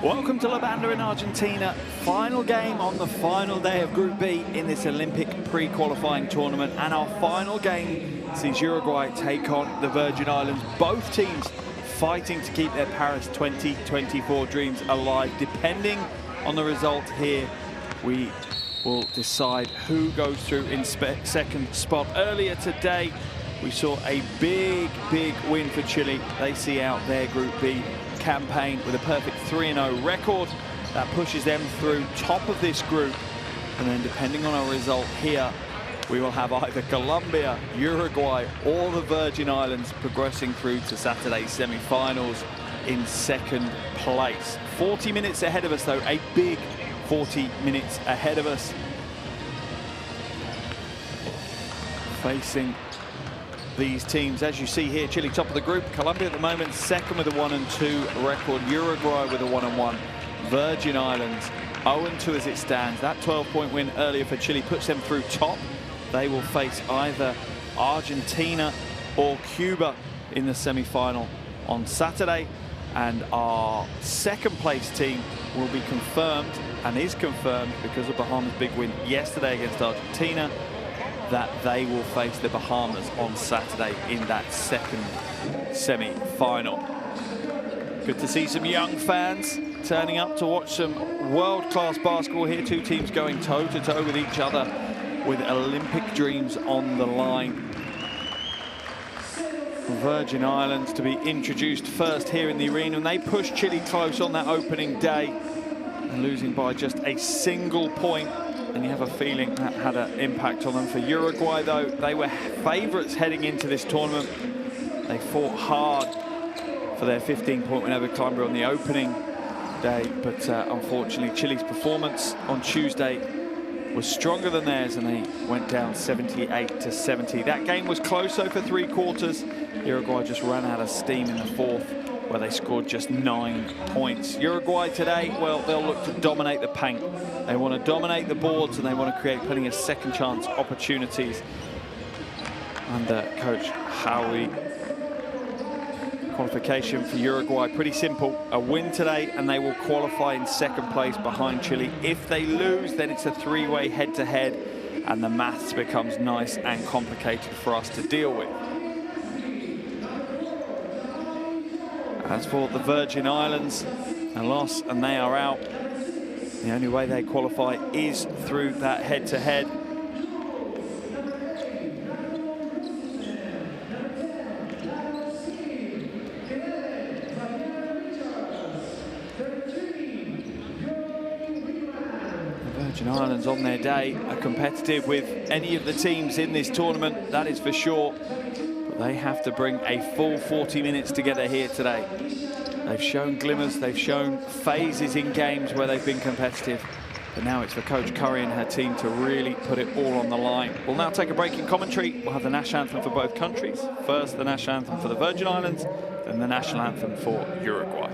Welcome to La Banda in Argentina. Final game on the final day of Group B in this Olympic pre-qualifying tournament. And our final game sees Uruguay take on the Virgin Islands. Both teams fighting to keep their Paris 2024 dreams alive. Depending on the result here, we will decide who goes through in second spot. Earlier today, we saw a big win for Chile. They see out their Group B campaign with a perfect 3-0 record. That pushes them through top of this group. And then depending on our result here, we will have either Colombia, Uruguay, or the Virgin Islands progressing through to Saturday's semi-finals in second place. 40 minutes ahead of us though, a big 40 minutes ahead of us. Facing these teams, as you see here, Chile top of the group, Colombia at the moment second with a 1-2 record, Uruguay with a 1-1, Virgin Islands 0-2 as it stands. That 12-point win earlier for Chile puts them through top. They will face either Argentina or Cuba in the semi-final on Saturday, and our second place team will be confirmed, and is confirmed because of Bahamas' big win yesterday against Argentina, that they will face the Bahamas on Saturday in that second semi-final. Good to see some young fans turning up to watch some world-class basketball here. Two teams going toe-to-toe with each other with Olympic dreams on the line. Virgin Islands to be introduced first here in the arena, and they pushed Chile close on that opening day, and losing by just a single point. And you have a feeling that had an impact on them. For Uruguay, though, they were favourites heading into this tournament. They fought hard for their 15-point win over Colombia on the opening day, but unfortunately, Chile's performance on Tuesday was stronger than theirs, and they went down 78-70. That game was close, though, for 3 quarters. Uruguay just ran out of steam in the fourth, where they scored just 9 points. Uruguay today, well, they'll look to dominate the paint. They want to dominate the boards, and they want to create plenty of second chance opportunities under Coach Howie. Qualification for Uruguay, pretty simple. A win today, and they will qualify in second place behind Chile. If they lose, then it's a 3-way head-to-head, and the maths becomes nice and complicated for us to deal with. As for the Virgin Islands, a loss and they are out. The only way they qualify is through that head-to-head. The Virgin Islands on their day are competitive with any of the teams in this tournament, that is for sure. They have to bring a full 40 minutes together here today. They've shown glimmers, they've shown phases in games where they've been competitive, but now it's for Coach Curry and her team to really put it all on the line. We'll now take a break in commentary. We'll have the national anthem for both countries. First, the national anthem for the Virgin Islands, then the national anthem for Uruguay.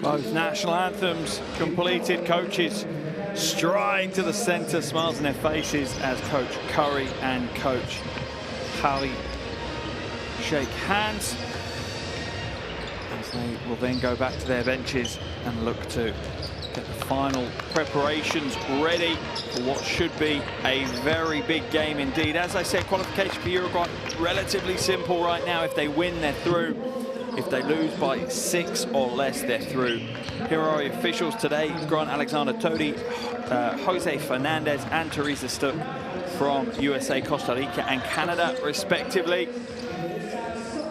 Both national anthems completed. Coaches stride to the center, smiles on their faces as Coach Curry and Coach Halley shake hands, as they will then go back to their benches and look to get the final preparations ready for what should be a very big game indeed. As I said, qualification for Uruguay relatively simple right now. If they win, they're through. If they lose by 6 or less, they're through. Here are the officials today: Grant Alexander Todi, Jose Fernandez and Teresa Stuck from USA, Costa Rica and Canada respectively.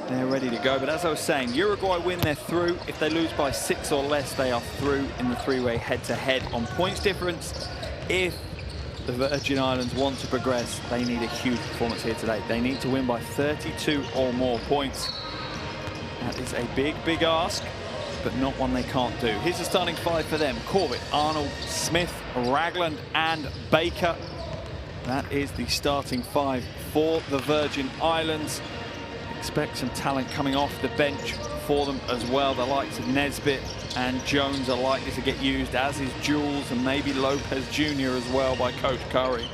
They're ready to go. But as I was saying, Uruguay win, they're through. If they lose by 6 or less, they are through in the three-way head-to-head on points difference. If the Virgin Islands want to progress, they need a huge performance here today. They need to win by 32 or more points. That is a big, big ask, but not one they can't do. Here's the starting 5 for them: Corbett, Arnold, Smith, Ragland and Baker. That is the starting 5 for the Virgin Islands. Expect some talent coming off the bench for them as well. The likes of Nesbitt and Jones are likely to get used, as is Jules and maybe Lopez Jr. as well by Coach Curry.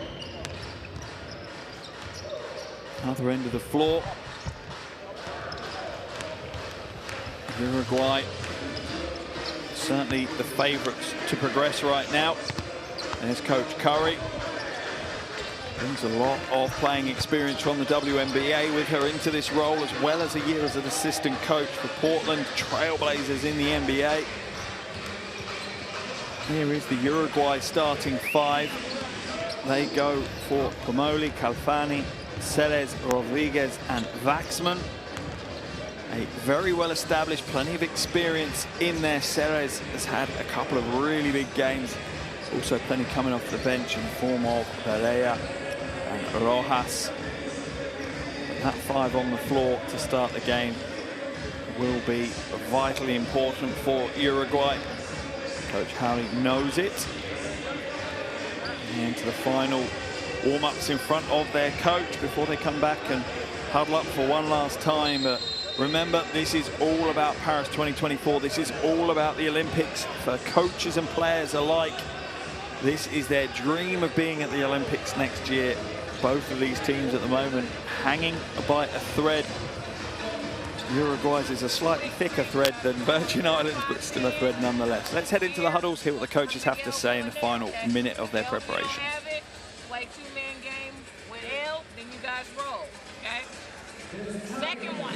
Other end of the floor, Uruguay certainly the favourites to progress right now. There's Coach Curry. Brings a lot of playing experience from the WNBA with her into this role, as well as a year as an assistant coach for Portland Trailblazers in the NBA. Here is the Uruguay starting 5. They go for Pomoli, Calfani, Ceres, Rodriguez and Waxman. A very well established, plenty of experience in there. Ceres has had a couple of really big games. Also plenty coming off the bench in the form of Perea and Rojas. That 5 on the floor to start the game will be vitally important for Uruguay. Coach Halley knows it. And to the final warm-ups in front of their coach before they come back and huddle up for one last time. Remember, this is all about Paris 2024. This is all about the Olympics for coaches and players alike. This is their dream of being at the Olympics next year. Both of these teams at the moment hanging by a thread. Uruguay's is a slightly thicker thread than Virgin Islands, but still a thread nonetheless. Let's head into the huddles, hear what the coaches have to say in the final minute of their preparation. Play two-man game. When L, then you guys roll, okay? Second one,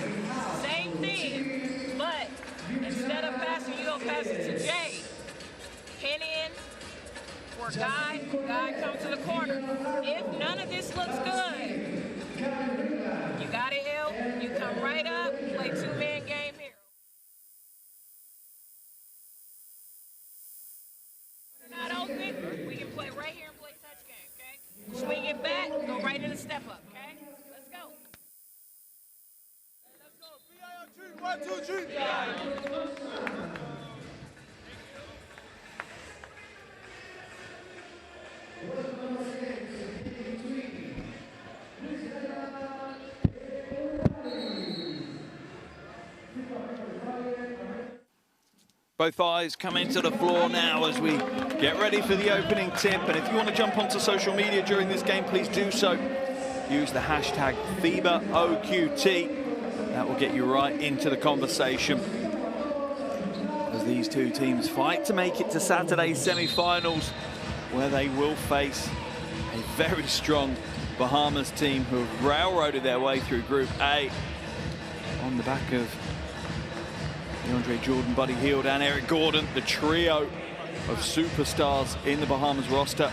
same thing, but instead of passing, you don't pass it to Jay. Pin in for Guy. Guy comes to the corner. If none of this looks good, you got it, L. You come right up, play two-man game here. Not open, we can play right here and play touch game, okay? Swing it back, go right in a step up, okay? Let's go. Let's go. 1, 2, 3. Both eyes come into the floor now as we get ready for the opening tip. And if you want to jump onto social media during this game, please do so. Use the hashtag FIBAOQT. That will get you right into the conversation as these two teams fight to make it to Saturday's semi-finals, where they will face a very strong Bahamas team who have railroaded their way through Group A on the back of DeAndre Jordan, Buddy Hield and Eric Gordon, the trio of superstars in the Bahamas roster.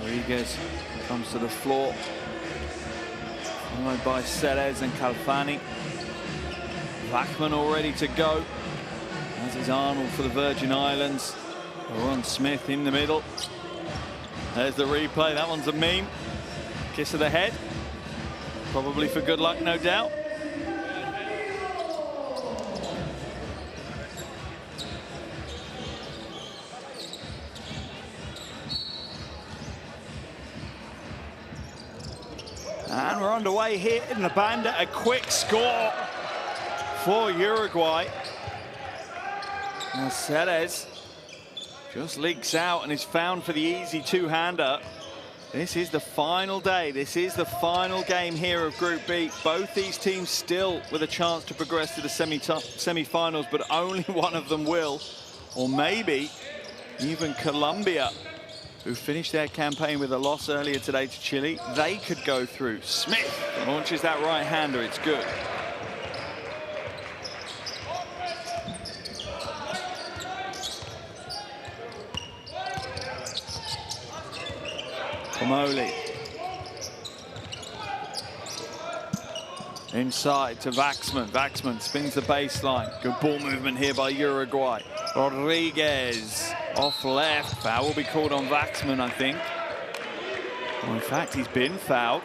Rodriguez comes to the floor, followed by Ceres and Calfani. Blackman all ready to go, as is Arnold for the Virgin Islands. Ron Smith in the middle. There's the replay. That one's a meme. Kiss of the head. Probably for good luck, no doubt. underway here in the banda. A quick score for Uruguay. Now Celes just leaks out and is found for the easy two-hander. This is the final day. This is the final game here of Group B. Both these teams still with a chance to progress to the semi-finals, but only one of them will. Or maybe even Colombia, who finished their campaign with a loss earlier today to Chile. They could go through. Smith launches that right-hander. It's good. Kamoli. Inside to Waxman. Waxman spins the baseline. Good ball movement here by Uruguay. Rodriguez off left. Foul will be called on Waxman, I think. Well, in fact, he's been fouled.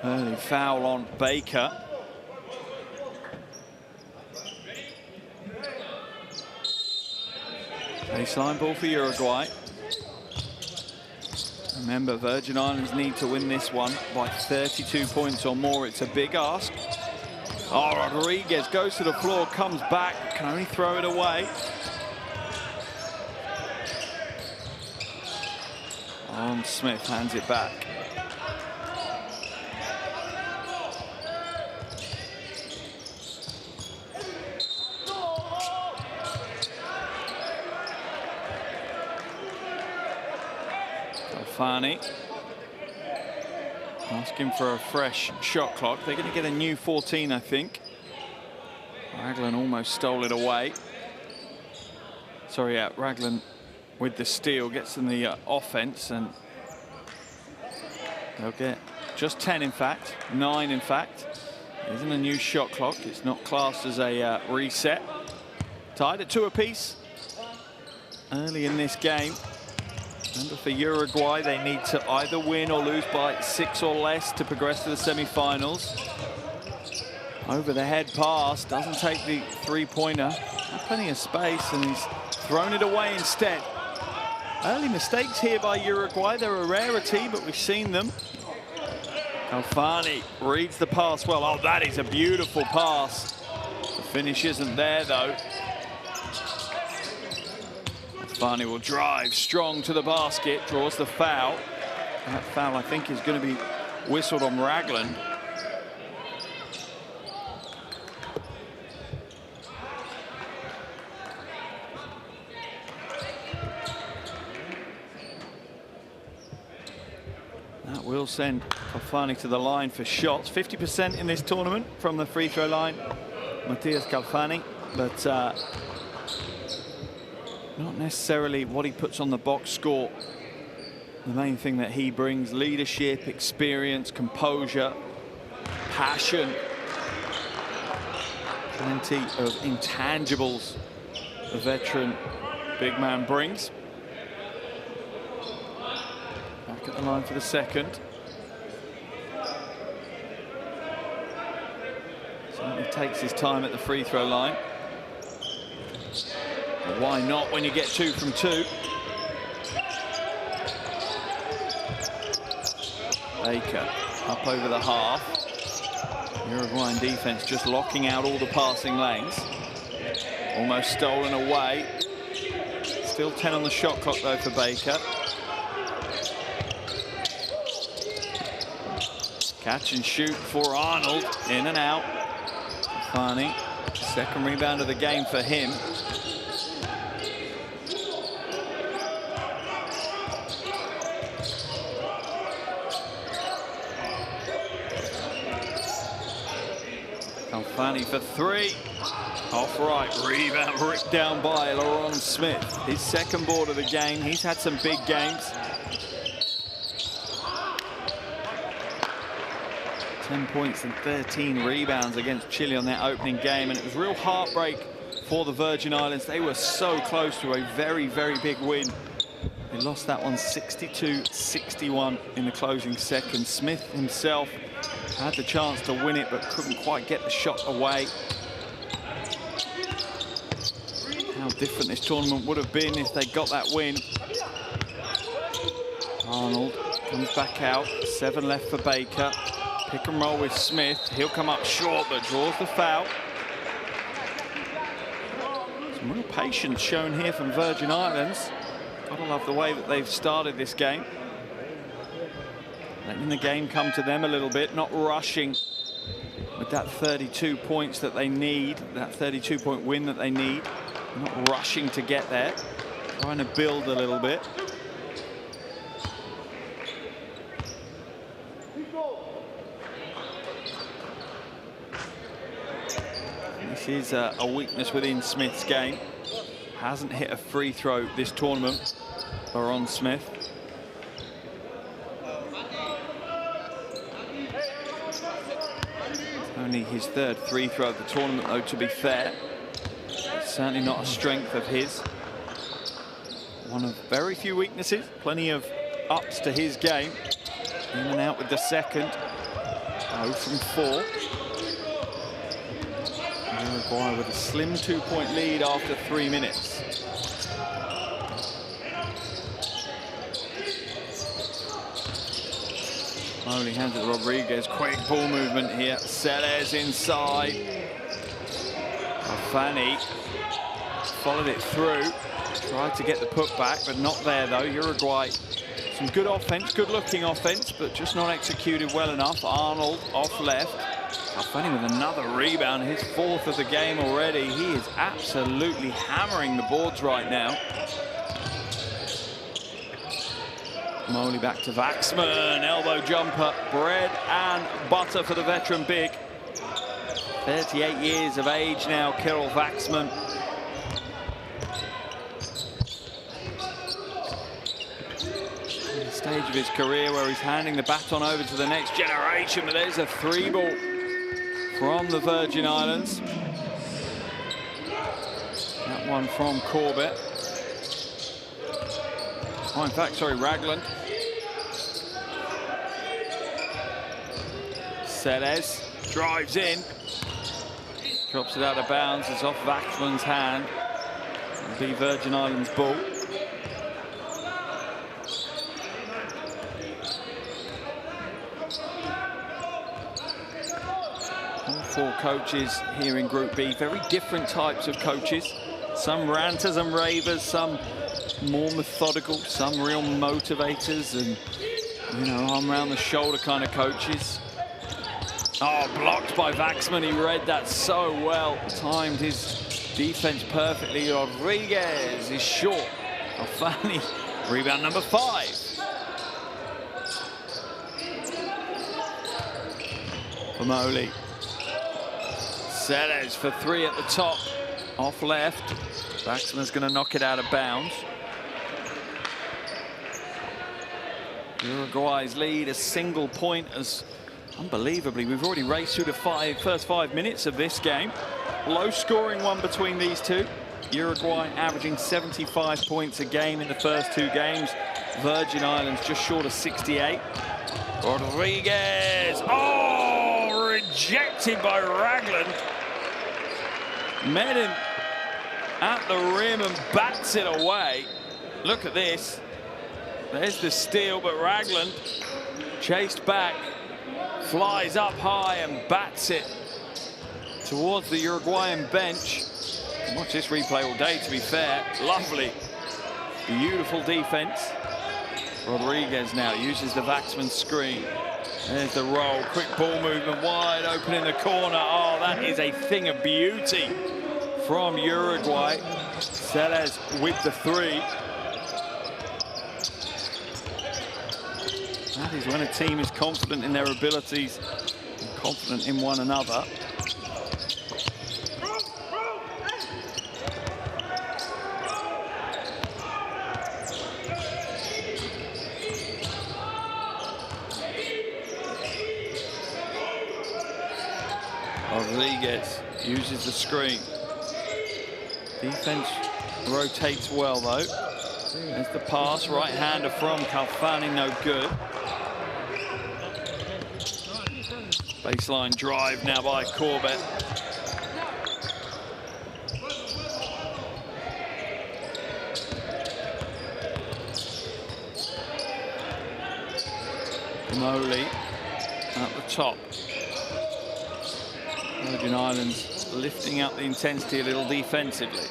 Early foul on Baker. Baseline ball for Uruguay. Remember, Virgin Islands need to win this one by 32 points or more. It's a big ask. Oh, Rodriguez goes to the floor, comes back, can only throw it away. Smith hands it back. Alfani asking for a fresh shot clock. They're going to get a new 14, I think. Raglan almost stole it away. Sorry, yeah, Raglan with the steal gets in the offense, and they'll get just 10, in fact, 9, in fact. It isn't a new shot clock. It's not classed as a reset. Tied at 2 apiece early in this game. Remember, for Uruguay, they need to either win or lose by 6 or less to progress to the semi-finals. Over the head pass, doesn't take the three-pointer. Plenty of space, and he's thrown it away instead. Early mistakes here by Uruguay. They're a rarity, but we've seen them. Alfani reads the pass well. Oh, that is a beautiful pass. The finish isn't there, though. Alfani will drive strong to the basket, draws the foul. That foul, I think, is going to be whistled on Raglan. That will send Calfani to the line for shots. 50% in this tournament from the free throw line, Matthias Calfani, but not necessarily what he puts on the box score. The main thing that he brings: leadership, experience, composure, passion. Plenty of intangibles the veteran big man brings. Back at the line for the second. Certainly takes his time at the free throw line. But why not when you get 2 from 2? Baker up over the half. Uruguayan defense just locking out all the passing lanes. Almost stolen away. Still 10 on the shot clock though for Baker. Catch and shoot for Arnold. In and out. Fani, second rebound of the game for him. Alfani for 3. Off right, rebound ripped down by Laurent Smith. His second board of the game. He's had some big games. 10 points and 13 rebounds against Chile on their opening game, and it was real heartbreak for the Virgin Islands. They were so close to a very, very big win. They lost that one 62-61 in the closing seconds. Smith himself had the chance to win it, but couldn't quite get the shot away. how different this tournament would have been if they got that win. Arnold comes back out, 7 left for Baker. Pick and roll with Smith. He'll come up short, but draws the foul. Some real patience shown here from Virgin Islands. Gotta love the way that they've started this game. Letting the game come to them a little bit, not rushing with that 32 points that they need, that 32-point win that they need. Not rushing to get there, trying to build a little bit. This is a weakness within Smith's game. Hasn't hit a free throw this tournament for Ron Smith. Only his 3rd free throw of the tournament, though, to be fair. Certainly not a strength of his. One of very few weaknesses. Plenty of ups to his game. In and out with the second. 0 from 4. Uruguay with a slim 2-point lead after 3 minutes. Only hands it to Rodriguez. Quick ball movement here. Sellers inside. Fanny followed it through. Tried to get the putback, but not there though. Uruguay, some good offense, good looking offense, but just not executed well enough. Arnold off left. Fanny with another rebound, his 4th of the game already. He is absolutely hammering the boards right now. Moley back to Waxman, elbow jumper, bread and butter for the veteran big. 38 years of age now, Kirill Waxman. The stage of his career where he's handing the baton over to the next generation, but there's a 3-ball from the Virgin Islands. That one from Corbett. Oh, in fact, sorry, Ragland. Celes drives in. Drops it out of bounds. It's off Waxman's hand. It'll be Virgin Islands ball. All 4 coaches here in Group B. Very different types of coaches. Some ranters and ravers, some more methodical, some real motivators and, you know, arm around the shoulder kind of coaches. Oh, blocked by Waxman. He read that so well. Timed his defense perfectly. Rodriguez is short. Alfani, rebound number 5. Moley. Sellers for 3 at the top. Off left. Waxman's going to knock it out of bounds. Uruguay's lead a single point as unbelievably we've already raced through the first 5 minutes of this game. Low scoring one between these two. Uruguay averaging 75 points a game in the first 2 games. Virgin Islands just short of 68. Rodriguez, oh, rejected by Ragland. Medin at the rim and bats it away. Look at this. There's the steal, but Ragland chased back, flies up high and bats it towards the Uruguayan bench. Watch this replay all day, to be fair. Lovely, beautiful defense. Rodriguez now uses the Waxman screen. There's the roll, quick ball movement, wide open in the corner. Oh, that is a thing of beauty from Uruguay. Sellers with the 3. That is when a team is confident in their abilities and confident in one another. Rodriguez uses the screen. Defense rotates well though. There's the pass, right-hander from Calfani, no good. Baseline drive now by Corbett. Moli at the top. Virgin Islands lifting up the intensity a little defensively.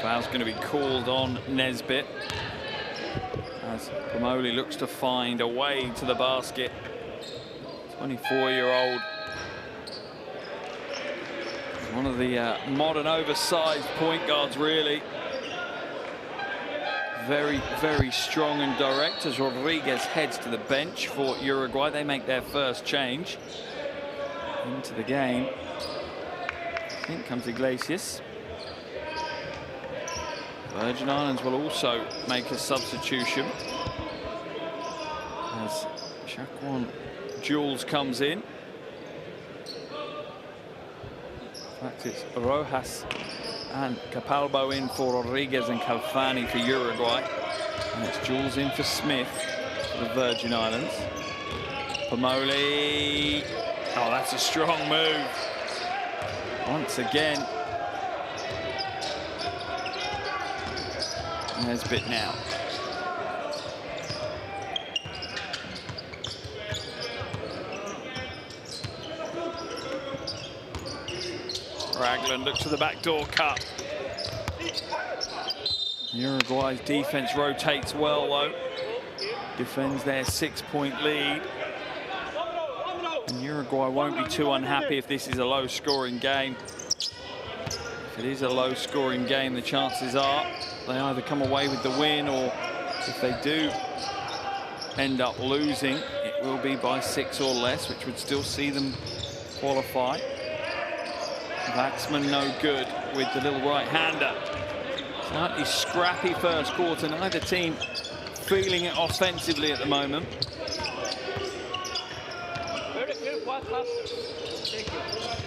Foul's going to be called on Nesbitt as Pomoli looks to find a way to the basket. 24-year-old. One of the modern oversized point guards, really. Very, very strong and direct as Rodriguez heads to the bench for Uruguay. They make their first change into the game. In comes Iglesias. Virgin Islands will also make a substitution as Shaquan Jules comes in. In fact, it's Rojas and Capalbo in for Rodriguez and Calfani for Uruguay. And it's Jules in for Smith for the Virgin Islands. Pomoli. Oh, that's a strong move. Once again. Nesbitt now. Ragland looks to the backdoor cut. Uruguay's defense rotates well, though. Defends their 6-point lead. And Uruguay won't be too unhappy if this is a low-scoring game. If it is a low-scoring game, the chances are they either come away with the win, or if they do end up losing, it will be by 6 or less, which would still see them qualify. Waxman no good with the little right-hander. Slightly scrappy first quarter. Neither team feeling it offensively at the moment.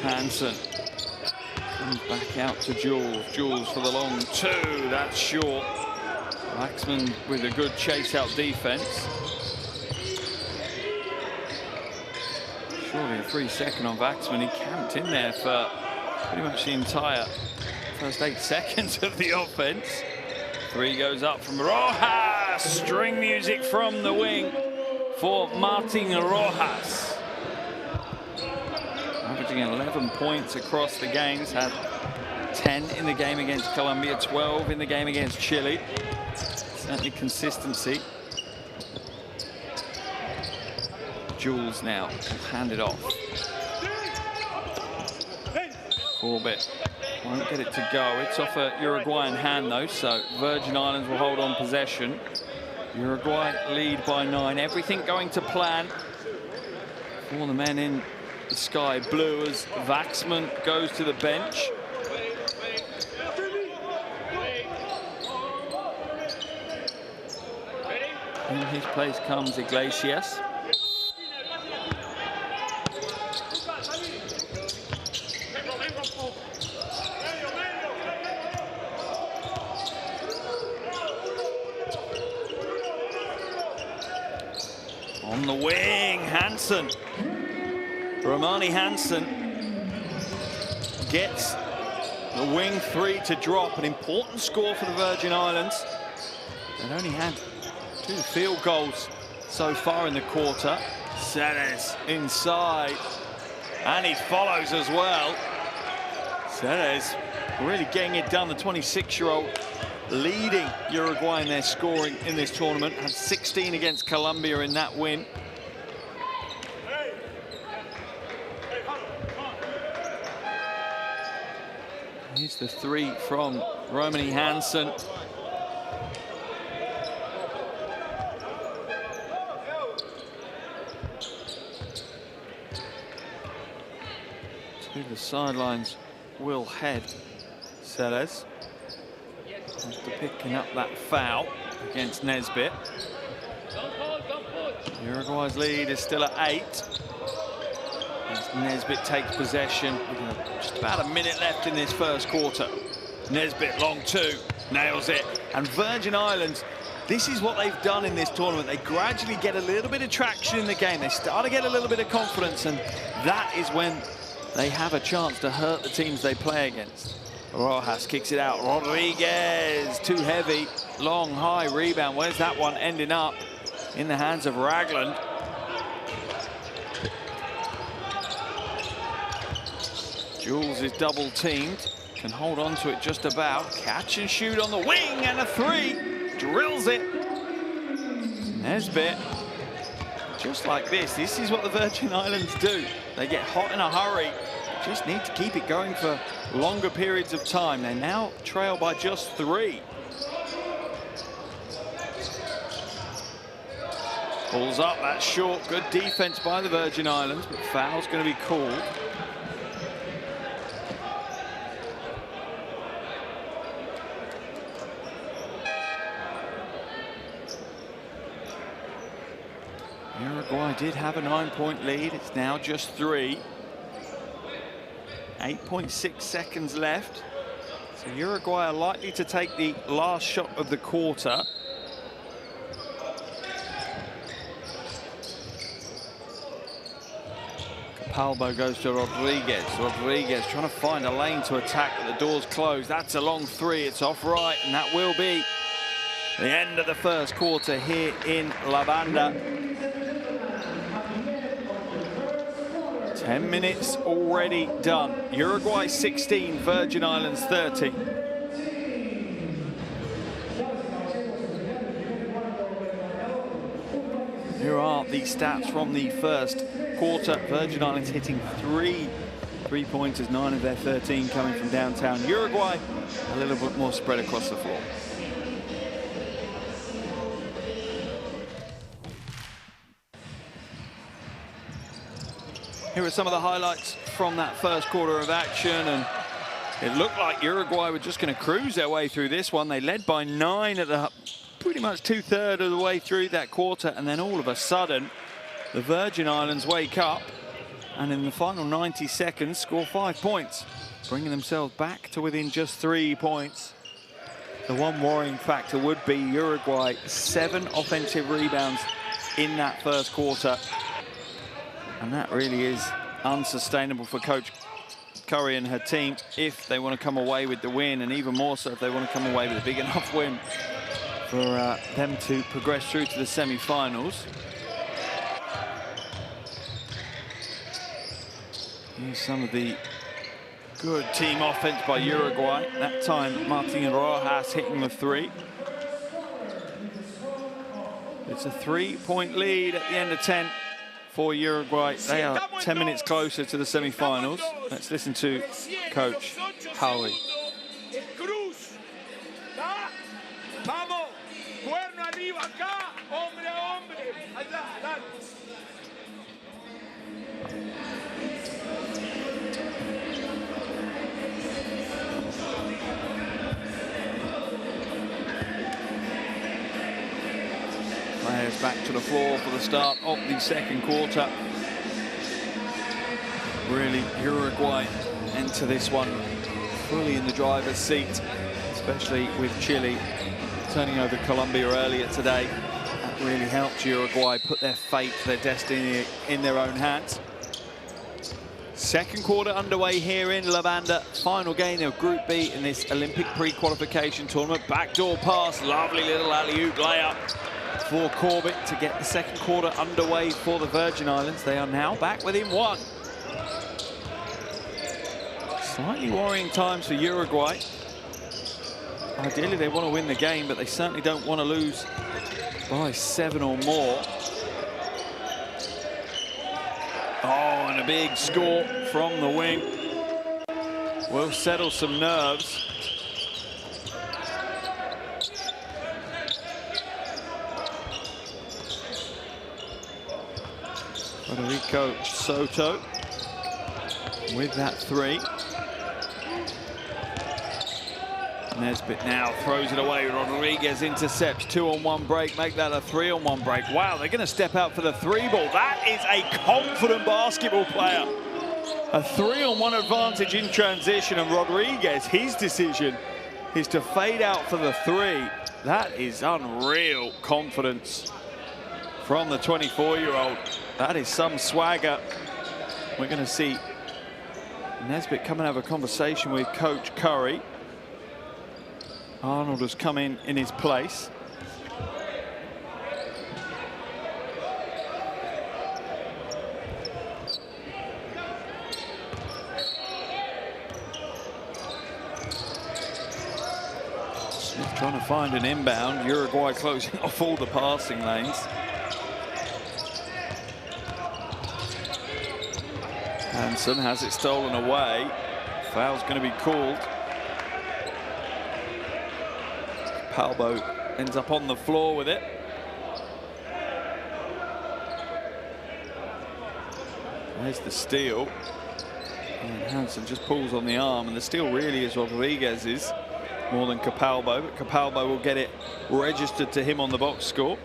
Hansen comes back out to Jules. Jules for the long two. That's short. Waxman with a good chase-out defense. Surely a 3-second on Waxman. He camped in there for pretty much the entire first 8 seconds of the offense. 3 goes up from Rojas. String music from the wing for Martin Rojas. Averaging 11 points across the games. Had 10 in the game against Colombia, 12 in the game against Chile. Certainly consistency. Jules now will hand it off. Corbett won't get it to go. It's off a Uruguayan hand, though, so Virgin Islands will hold on possession. Uruguay lead by 9. Everything going to plan for the men in the sky blue as Waxman goes to the bench. In his place comes Iglesias. On the wing, Hansen. Romani Hansen gets the wing 3 to drop. An important score for the Virgin Islands. They've only had 2 field goals so far in the quarter. Ceres inside, and he follows as well. Ceres really getting it done. The 26-year-old leading Uruguay in their scoring in this tournament. Had 16 against Colombia in that win. Here's the 3 from Romani Hansen. To the sidelines will head Ceres. After picking up that foul against Nesbitt. Uruguay's lead is still at 8. As Nesbitt takes possession. Just about a minute left in this first quarter. Nesbitt, long 2, nails it. And Virgin Islands, this is what they've done in this tournament. They gradually get a little bit of traction in the game. They start to get a little bit of confidence, and that is when they have a chance to hurt the teams they play against. Rojas kicks it out. Rodriguez, too heavy. Long, high rebound. Where's that one ending up? In the hands of Ragland. Jules is double teamed. Can hold on to it just about. Catch and shoot on the wing, and a three. Drills it. Nesbitt. Just like this is what the Virgin Islands do. They get hot in a hurry. Just need to keep it going for longer periods of time. They now trail by just 3. Pulls up, that's short. Good defense by the Virgin Islands, but foul's going to be called. Uruguay did have a 9-point lead. It's now just 3. 8.6 seconds left. So Uruguay are likely to take the last shot of the quarter. Capalbo goes to Rodriguez. Rodriguez trying to find a lane to attack, but the door's closed. That's a long 3. It's off right, and that will be the end of the first quarter here in La Banda. 10 minutes already done. Uruguay 16, Virgin Islands 30. Here are the stats from the first quarter. Virgin Islands hitting 3 3-pointers, 9 of their 13 coming from downtown. Uruguay a little bit more spread across the floor. Here are some of the highlights from that first quarter of action, and it looked like Uruguay were just going to cruise their way through this one. They led by 9 at the pretty much 2/3 of the way through that quarter, and then all of a sudden the Virgin Islands wake up and in the final 90 seconds score 5 points, bringing themselves back to within just 3 points. The one worrying factor would be Uruguay 7 offensive rebounds in that first quarter. And that really is unsustainable for Coach Curry and her team if they want to come away with the win, and even more so if they want to come away with a big enough win for them to progress through to the semi-finals. Here's some of the good team offense by Uruguay. That time, Martin Rojas hitting the 3. It's a 3-point lead at the end of 10. For Uruguay. They are 10 minutes closer to the semi-finals. Let's listen to Coach Howie. Players back to the floor for the start of the second quarter. Really, Uruguay enter this one fully in the driver's seat, especially with Chile turning over Colombia earlier today. That really helped Uruguay put their fate, their destiny in their own hands. Second quarter underway here in La Banda. Final game of Group B in this Olympic pre-qualification tournament. Backdoor pass, lovely little alley-oop layup for Corbett to get the second quarter underway for the Virgin Islands. They are now back within 1. Slightly worrying times for Uruguay. Ideally, they want to win the game, but they certainly don't want to lose by 7 or more. Oh, and a big score from the wing will settle some nerves. Federico Soto with that 3. Nesbitt now throws it away. Rodriguez intercepts. 2-on-1 break. Make that a 3-on-1 break. Wow, they're going to step out for the 3 ball. That is a confident basketball player. A 3-on-1 advantage in transition, and Rodriguez, his decision is to fade out for the 3. That is unreal confidence from the 24-year-old. That is some swagger. We're going to see Nesbitt come and have a conversation with Coach Curry. Arnold has come in his place. Smith trying to find an inbound. Uruguay closing off all the passing lanes. Hansen has it stolen away. Foul's going to be called. Palbo ends up on the floor with it. There's the steal. And Hansen just pulls on the arm, and the steal really is Rodriguez's more than Capalbo, but Capalbo will get it registered to him on the box score.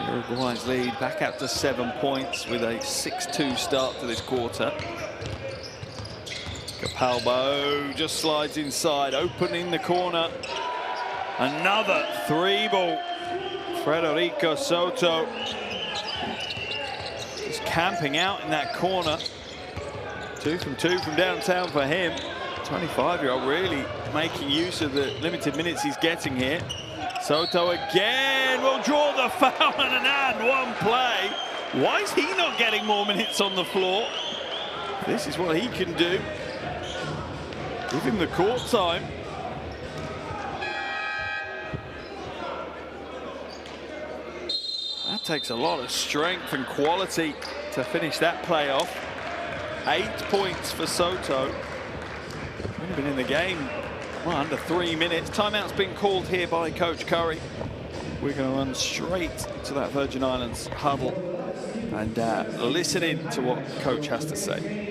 Uruguay's lead back up to 7 points with a 6-2 start to this quarter. Capalbo just slides inside, opening the corner. Another three ball. Federico Soto just camping out in that corner. 2 from 2 from downtown for him. 25-year-old really making use of the limited minutes he's getting here. Soto again will draw the foul and an and one play. Why is he not getting more minutes on the floor? This is what he can do. Give him the court time. That takes a lot of strength and quality to finish that play off. 8 points for Soto. Only been in the game under 3 minutes. Timeout's been called here by Coach Curry. We're going to run straight to that Virgin Islands huddle and listen in to what Coach has to say.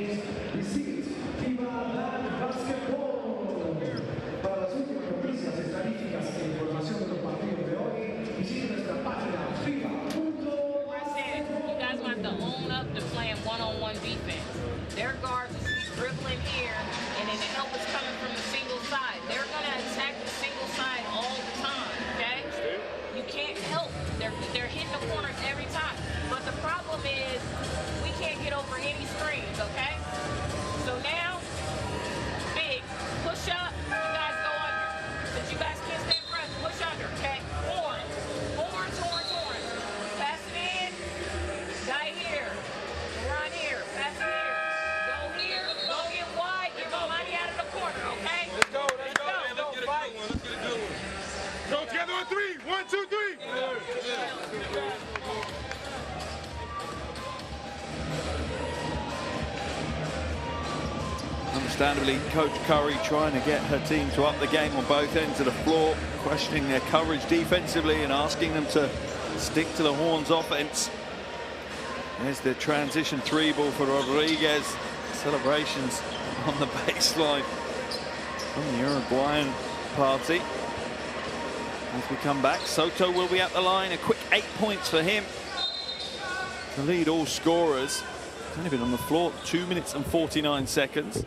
Understandably, Coach Curry trying to get her team to up the game on both ends of the floor, questioning their coverage defensively and asking them to stick to the Horns offense. There's the transition three ball for Rodriguez. Celebrations on the baseline from the Uruguayan party. As we come back, Soto will be at the line. A quick 8 points for him to lead all scorers. He's only been on the floor 2 minutes and 49 seconds.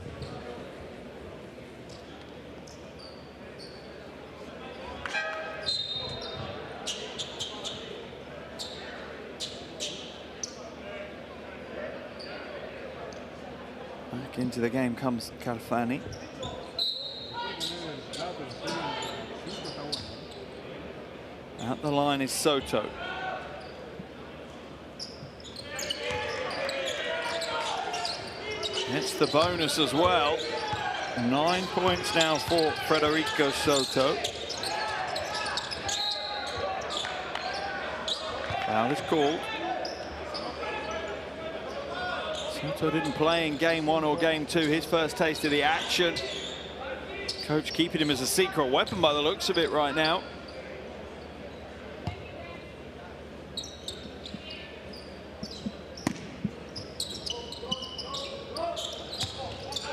Back into the game comes Calfani. At the line is Soto. It's the bonus as well. 9 points now for Federico Soto. Foul is called. Soto didn't play in game 1 or game 2. His first taste of the action. Coach keeping him as a secret weapon by the looks of it right now.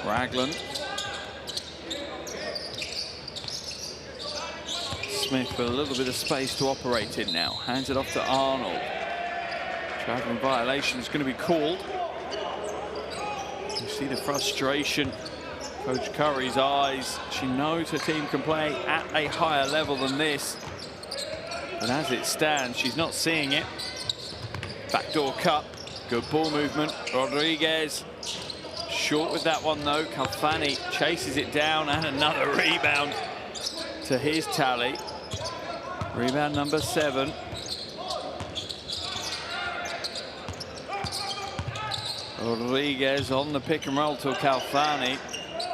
Ragland. Smith with a little bit of space to operate in now. Hands it off to Arnold. Traveling violation is going to be called. You see the frustration Coach Curry's eyes. She knows her team can play at a higher level than this. But as it stands, she's not seeing it. Backdoor cut. Good ball movement. Rodriguez short with that one though. Calfani chases it down, and another rebound to his tally. Rebound number 7. Rodriguez on the pick and roll to Calfani.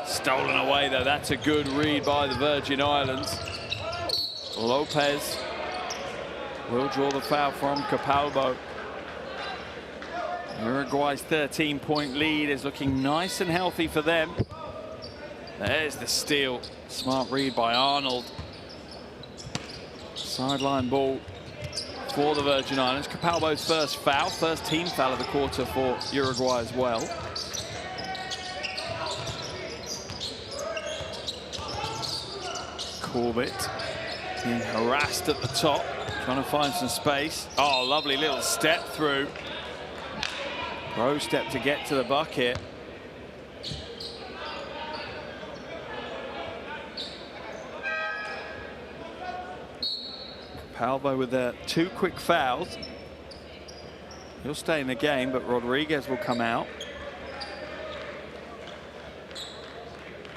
Stolen away though. That's a good read by the Virgin Islands. Lopez will draw the foul from Capalbo. Uruguay's 13-point lead is looking nice and healthy for them. There's the steal. Smart read by Arnold. Sideline ball for the Virgin Islands. Capalbo's first foul, first team foul of the quarter for Uruguay as well. Corbett being harassed at the top, trying to find some space. Oh, lovely little step through. Pro step to get to the bucket. Capalbo with their 2 quick fouls. He'll stay in the game, but Rodriguez will come out.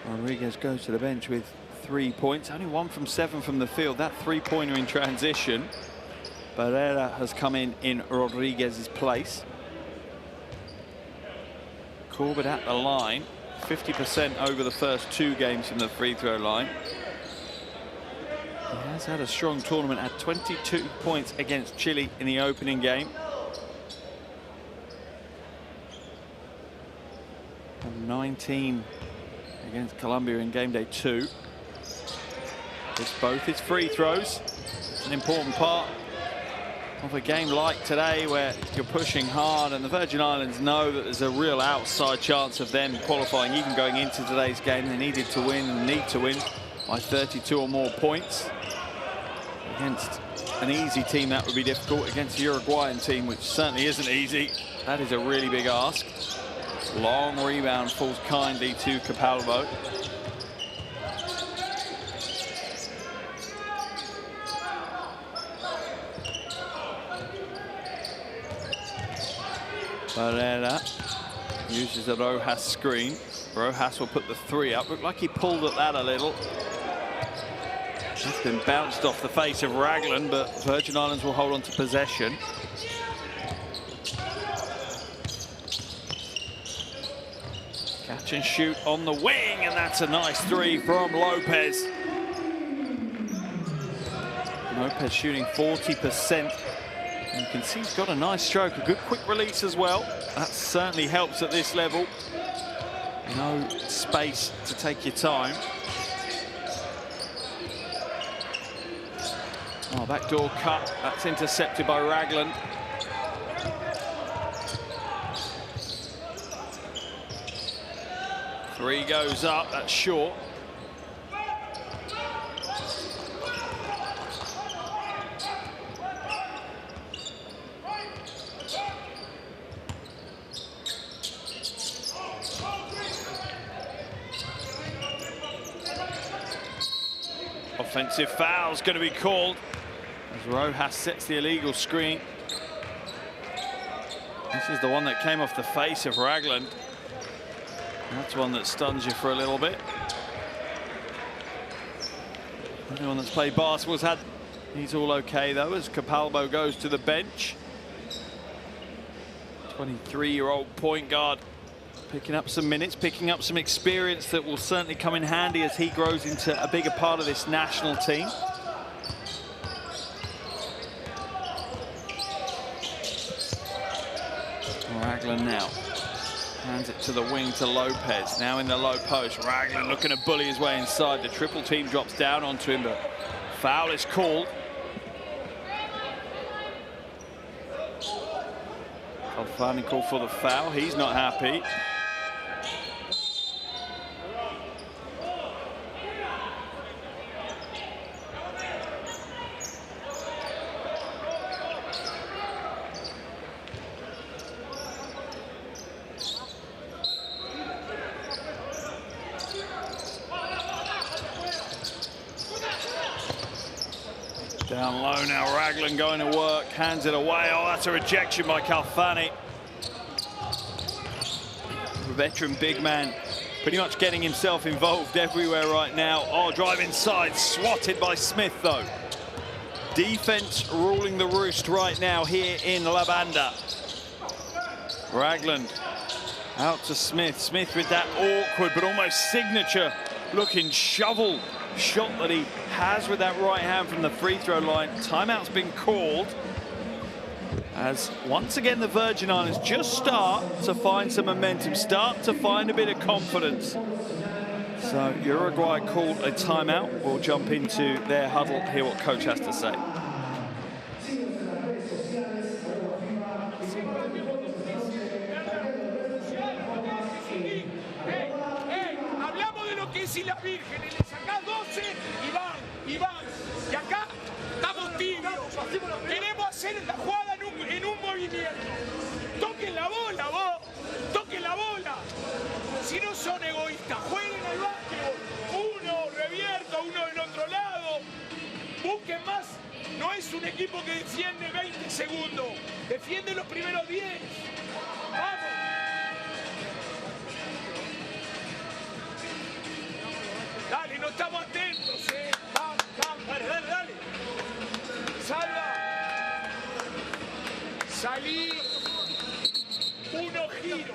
Rodriguez goes to the bench with 3 points, only 1 from 7 from the field. That 3-pointer in transition. Barrera has come in Rodriguez's place. Corbett at the line, 50% over the first 2 games from the free throw line. He has had a strong tournament, had 22 points against Chile in the opening game. And 19 against Colombia in game day 2. It's both his free throws. It's an important part of a game like today where you're pushing hard, and the Virgin Islands know that there's a real outside chance of them qualifying. Even going into today's game, they needed to win and need to win by 32 or more points. Against an easy team, that would be difficult. Against a Uruguayan team, which certainly isn't easy, that is a really big ask. Long rebound falls kindly to Capalbo. Barrera uses a Rojas screen. Rojas will put the 3 up. Looked like he pulled at that a little. It's been bounced off the face of Ragland, but Virgin Islands will hold on to possession. Catch and shoot on the wing, and that's a nice 3 from Lopez. Lopez shooting 40%. And you can see he's got a nice stroke, a good quick release as well. That certainly helps at this level. No space to take your time. Oh, backdoor cut. That's intercepted by Ragland. Three goes up. That's short. Offensive foul's going to be called as Rojas sets the illegal screen. This is the one that came off the face of Ragland. That's one that stuns you for a little bit. Anyone that's played basketball's had. He's all okay though as Capalbo goes to the bench. 23-year-old point guard picking up some minutes, picking up some experience that will certainly come in handy as he grows into a bigger part of this national team. Ragland now hands it to the wing to Lopez. Now in the low post, Ragland looking to bully his way inside. The triple team drops down onto him, but foul is called. Finally called for the foul. He's not happy. Down low now, Raglan going to work, hands it away. Oh, that's a rejection by Calfani. Veteran big man, pretty much getting himself involved everywhere right now. Oh, drive inside, swatted by Smith though. Defense ruling the roost right now here in La Banda. Ragland out to Smith. Smith with that awkward but almost signature looking shovel shot that he has with that right hand from the free throw line. Timeout's been called as once again the Virgin Islands just start to find some momentum, start to find a bit of confidence. So Uruguay called a timeout. We'll jump into their huddle, hear what coach has to say. Y las vírgenes, le sacás 12 y van. Y acá estamos tibios. Queremos hacer la jugada en un movimiento. Toquen la bola, vos. Toquen la bola. Si no son egoístas, jueguen al básquetbol. Uno revierta, uno del otro lado. Busquen más. No es un equipo que defiende 20 segundos. Defiende los primeros 10. Vamos. Dale, no estamos atentos, Vamos, dale. Salva. Salí. Uno giro.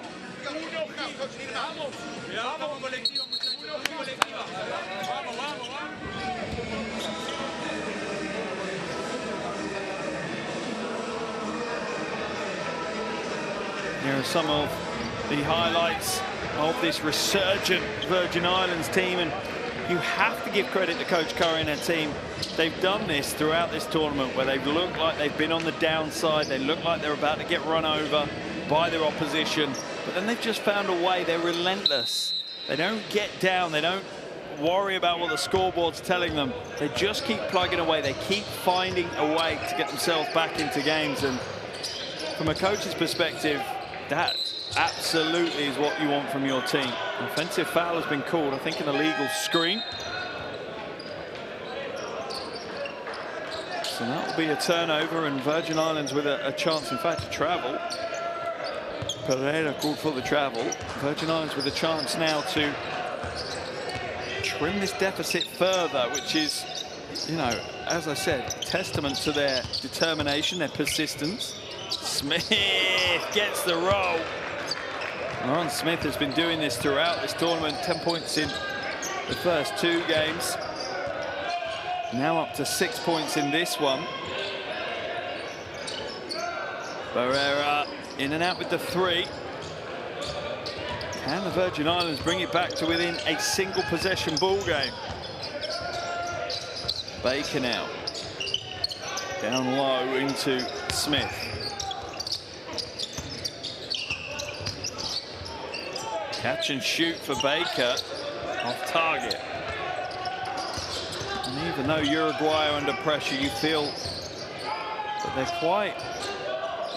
Vamos, colectiva, muchachos. Colectiva. Vamos. Here are some of the highlights of this resurgent Virgin Islands team, and you have to give credit to Coach Curry and her team. They've done this throughout this tournament where they've looked like they've been on the downside. They look like they're about to get run over by their opposition, but then they've just found a way. They're relentless. They don't get down. They don't worry about what the scoreboard's telling them. They just keep plugging away. They keep finding a way to get themselves back into games. And from a coach's perspective, that absolutely is what you want from your team. Offensive foul has been called, I think, an illegal screen. So that will be a turnover, and Virgin Islands with a chance, in fact, to travel. Pereira called for the travel. Virgin Islands with a chance now to trim this deficit further, which is, you know, as I said, testament to their determination, their persistence. Smith gets the roll. Aaron Smith has been doing this throughout this tournament. 10 points in the first 2 games. Now up to 6 points in this one. Pereira in and out with the 3. Can the Virgin Islands bring it back to within a single possession ball game? Baker now. Down low into Smith. Catch and shoot for Baker, off target. And even though Uruguay are under pressure, you feel that they're quite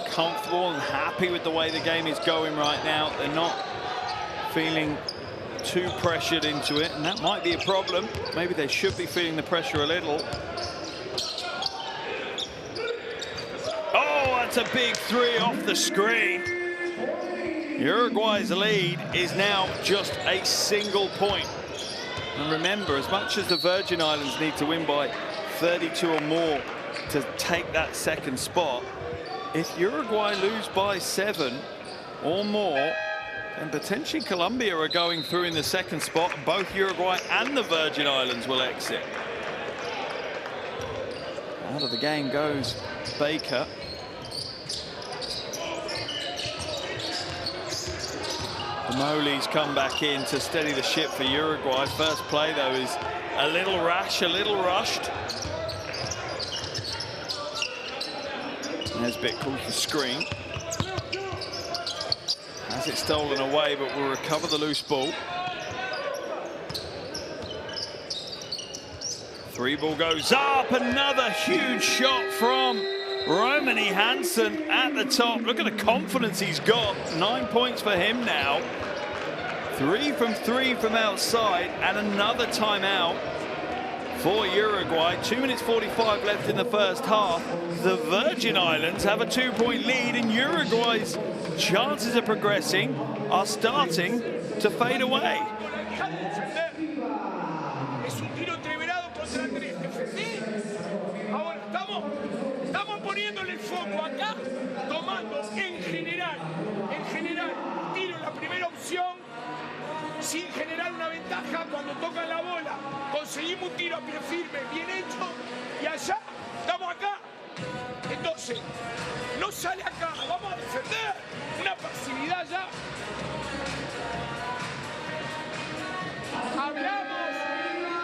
comfortable and happy with the way the game is going right now. They're not feeling too pressured into it, and that might be a problem. Maybe they should be feeling the pressure a little. Oh, that's a big 3 off the screen. Uruguay's lead is now just a single point. And remember, as much as the Virgin Islands need to win by 32 or more to take that second spot, if Uruguay lose by 7 or more, then potentially Colombia are going through in the second spot. Both Uruguay and the Virgin Islands will exit. Out of the game goes Baker. Moli's come back in to steady the ship for Uruguay. First play, though, is a little rash, a little rushed. Nesbitt calls the screen. Has it stolen away, but will recover the loose ball. 3 ball goes up. Another huge shot from Romani Hansen at the top. Look at the confidence he's got. 9 points for him now. 3 from outside, and another timeout for Uruguay. 2 minutes 45 left in the first half. The Virgin Islands have a 2-point lead, and Uruguay's chances of progressing are starting to fade away. Es un tiro entreverado contra tres. Defendí. Ahora estamos poniéndole el foco acá, tomando en general, tiro la primera opción sin generar una ventaja cuando tocan la bola. Conseguimos un tiro a pie firme, bien hecho, y allá estamos acá. Entonces, no sale acá, vamos a defender. Una pasividad ya. Hablamos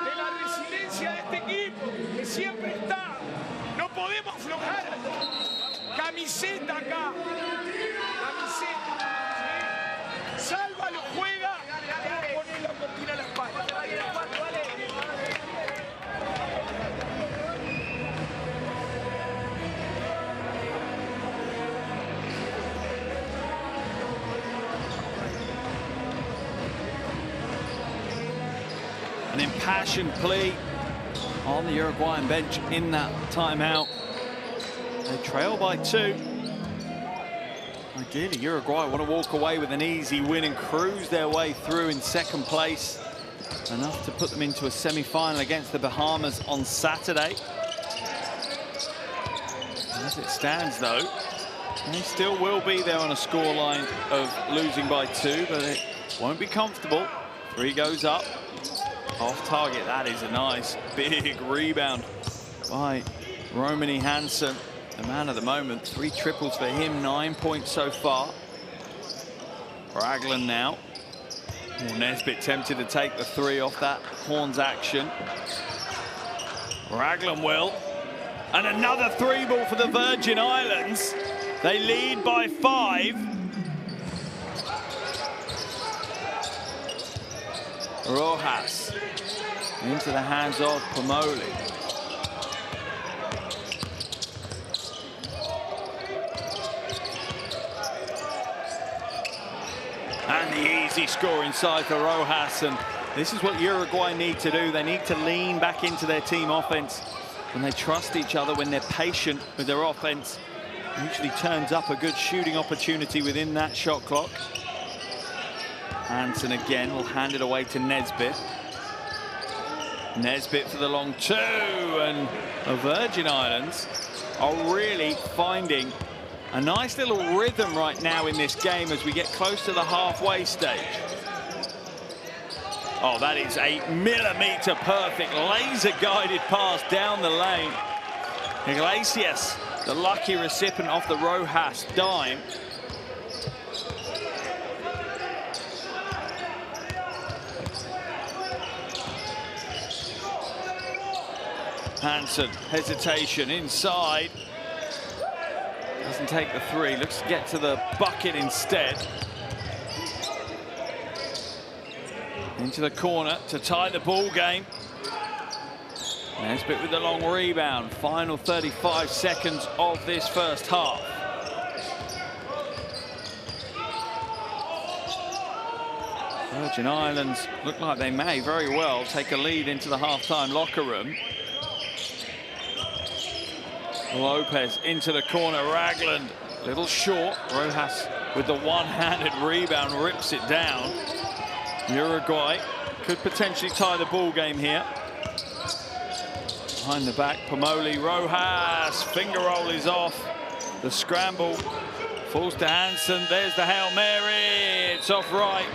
de la resiliencia de este equipo, que siempre está. No podemos aflojar. Camiseta acá. Camiseta. ¿Sí? Salva, lo juega. Poner la cortina a la espalda. An impassioned plea on the Uruguayan bench in that timeout. They trail by 2. Ideally, Uruguay want to walk away with an easy win and cruise their way through in second place. Enough to put them into a semi-final against the Bahamas on Saturday. As it stands, though, they still will be there on a scoreline of losing by 2, but it won't be comfortable. 3 goes up. Off target, that is a nice big rebound by Romani Hansen, the man of the moment. 3 triples for him, 9 points so far. Ragland now. Nesbitt tempted to take the 3 off that Horns action. Ragland will. And another 3 ball for the Virgin Islands. They lead by 5. Rojas into the hands of Pomoli. And the easy score inside for Rojas. And this is what Uruguay need to do. They need to lean back into their team offense. When they trust each other, when they're patient with their offense, it usually turns up a good shooting opportunity within that shot clock. Hansen again will hand it away to Nesbitt. Nesbitt for the long 2, and the Virgin Islands are really finding a nice little rhythm right now in this game as we get close to the halfway stage. Oh, that is a millimeter perfect laser-guided pass down the lane. Iglesias, the lucky recipient of the Rojas dime. Hansen, hesitation inside. Doesn't take the 3, looks to get to the bucket instead. Into the corner to tie the ball game. Nesbitt with the long rebound. Final 35 seconds of this first half. Virgin Islands look like they may very well take a lead into the halftime locker room. Lopez into the corner, Ragland, a little short. Rojas with the one-handed rebound rips it down. Uruguay could potentially tie the ball game here. Behind the back, Pomoli, Rojas, finger roll is off. The scramble falls to Hansen. There's the Hail Mary, it's off right.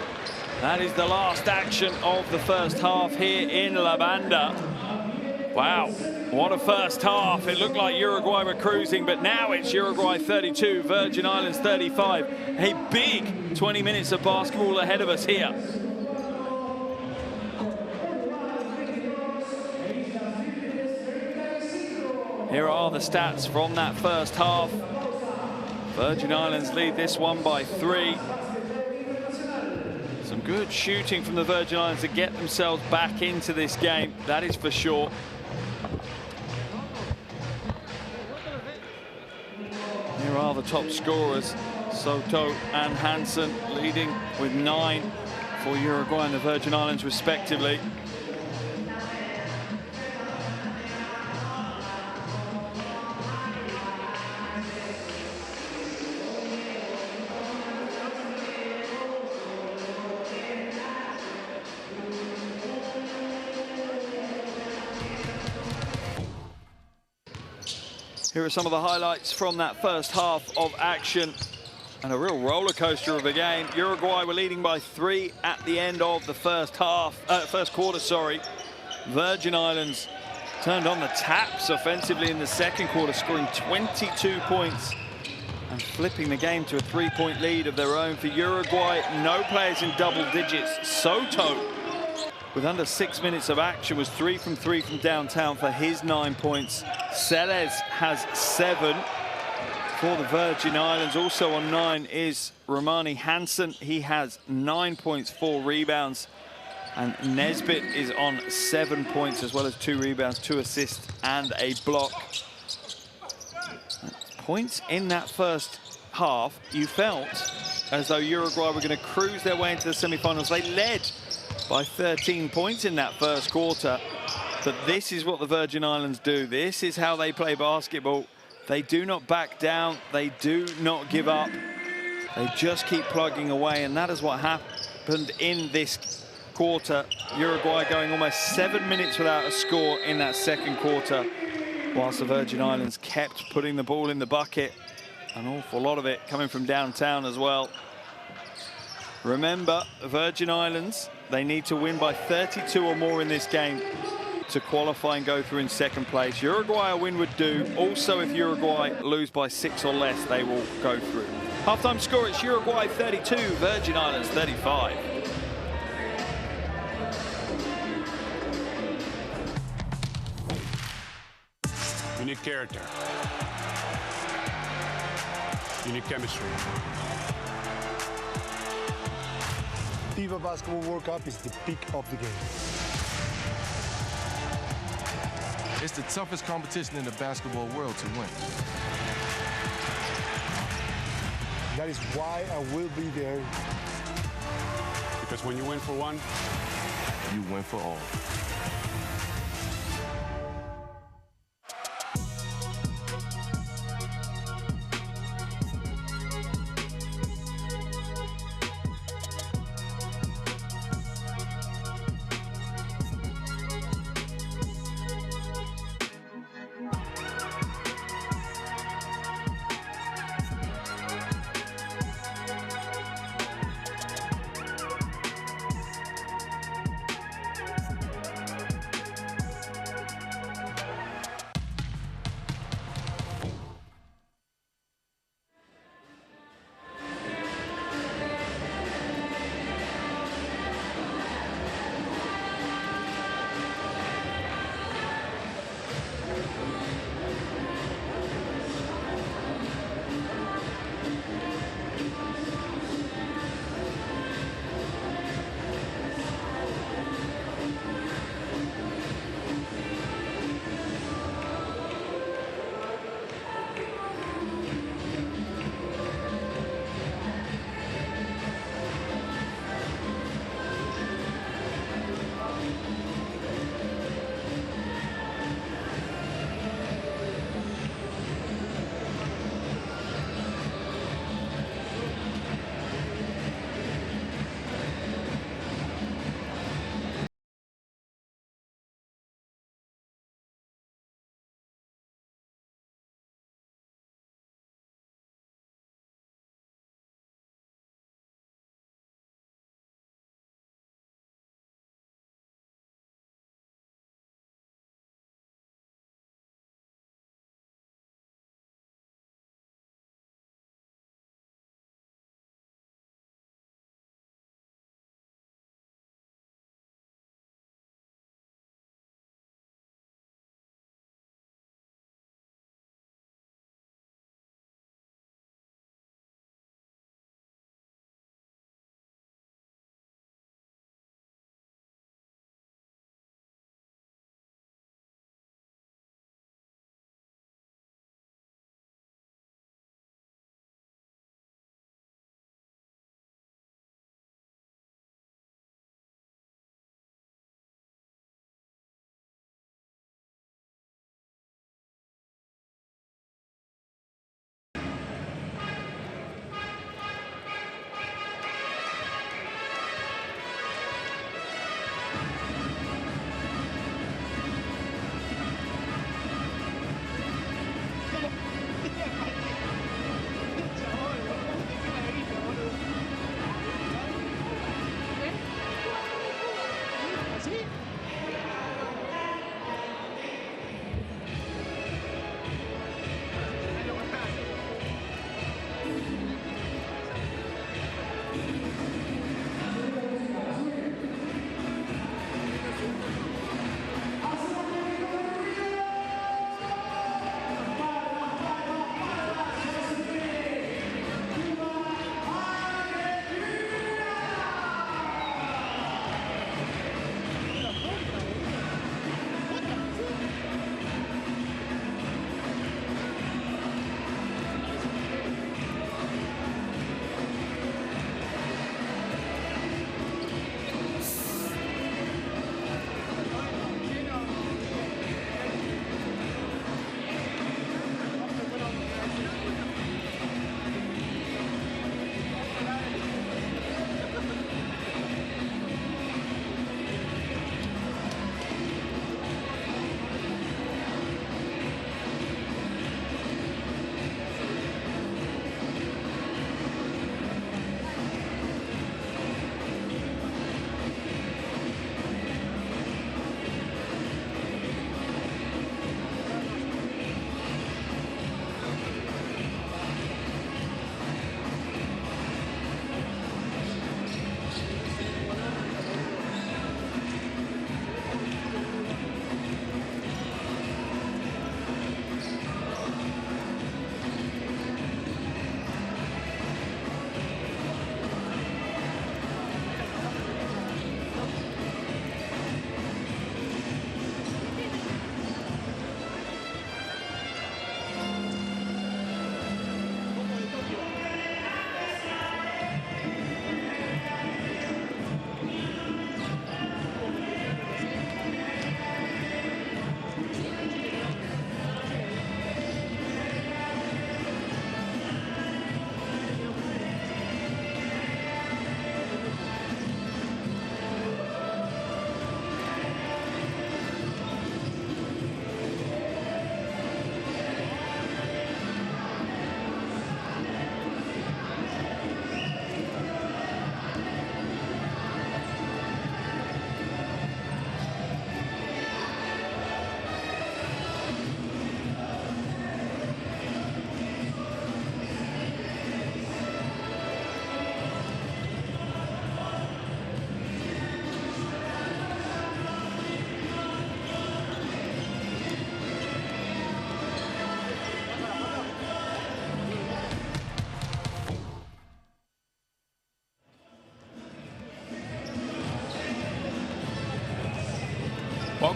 That is the last action of the first half here in La Banda. Wow. What a first half. It looked like Uruguay were cruising, but now it's Uruguay 32, Virgin Islands 35. A big 20 minutes of basketball ahead of us here. Here are the stats from that first half. Virgin Islands lead this one by 3. Some good shooting from the Virgin Islands to get themselves back into this game, that is for sure. Here are the top scorers, Soto and Hansen leading with 9 for Uruguay and the Virgin Islands respectively. Here are some of the highlights from that first half of action. And a real roller coaster of a game. Uruguay were leading by 3 at the end of the first quarter, sorry. Virgin Islands turned on the taps offensively in the second quarter, scoring 22 points and flipping the game to a 3-point lead of their own. For Uruguay, no players in double digits. Soto, with under 6 minutes of action, was 3 from downtown for his 9 points. Celes has 7 for the Virgin Islands. Also on 9 is Romani Hansen. He has 9 points, 4 rebounds. And Nesbitt is on 7 points, as well as 2 rebounds, 2 assists, and a block. Points in that first half, you felt as though Uruguay were going to cruise their way into the semi-finals. They led by 13 points in that first quarter. But this is what the Virgin Islands do. This is how they play basketball. They do not back down. They do not give up. They just keep plugging away, and that is what happened in this quarter. Uruguay going almost 7 minutes without a score in that second quarter, whilst the Virgin Islands kept putting the ball in the bucket. An awful lot of it coming from downtown as well. Remember, Virgin Islands, they need to win by 32 or more in this game to qualify and go through in second place. Uruguay a win would do. Also, if Uruguay lose by 6 or less, they will go through. Halftime score, it's Uruguay 32, Virgin Islands 35. You need character. You need chemistry. FIBA Basketball World Cup is the peak of the game. It's the toughest competition in the basketball world to win. That is why I will be there. Because when you win for one, You win for all.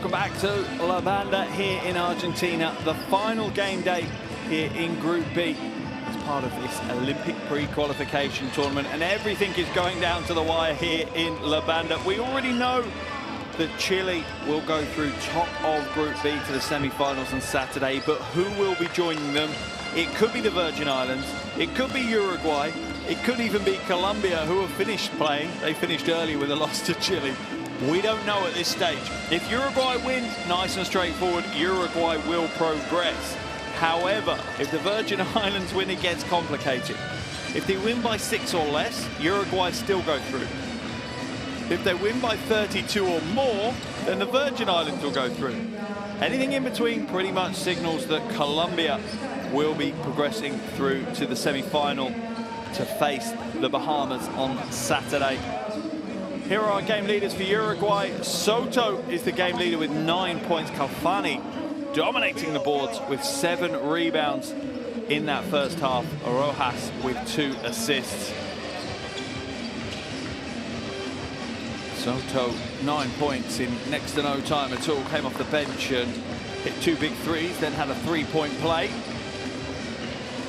welcome back to La Banda here in Argentina. The final game day here in Group B as part of this Olympic pre-qualification tournament, and everything is going down to the wire here in La Banda. We already know that Chile will go through top of Group B to the semi-finals on Saturday, but who will be joining them? It could be the Virgin Islands, it could be Uruguay, it could even be Colombia, who have finished playing. They finished early with a loss to Chile. We don't know at this stage. If Uruguay wins, nice and straightforward, Uruguay will progress. However, if the Virgin Islands win, it gets complicated. If they win by 6 or less, Uruguay still go through. If they win by 32 or more, then the Virgin Islands will go through. Anything in between pretty much signals that Colombia will be progressing through to the semi-final to face the Bahamas on Saturday. Here are our game leaders for Uruguay. Soto is the game leader with 9 points. Cafani dominating the boards with 7 rebounds in that first half. Rojas with 2 assists. Soto, 9 points in next to no time at all. Came off the bench and hit 2 big threes, then had a 3-point play.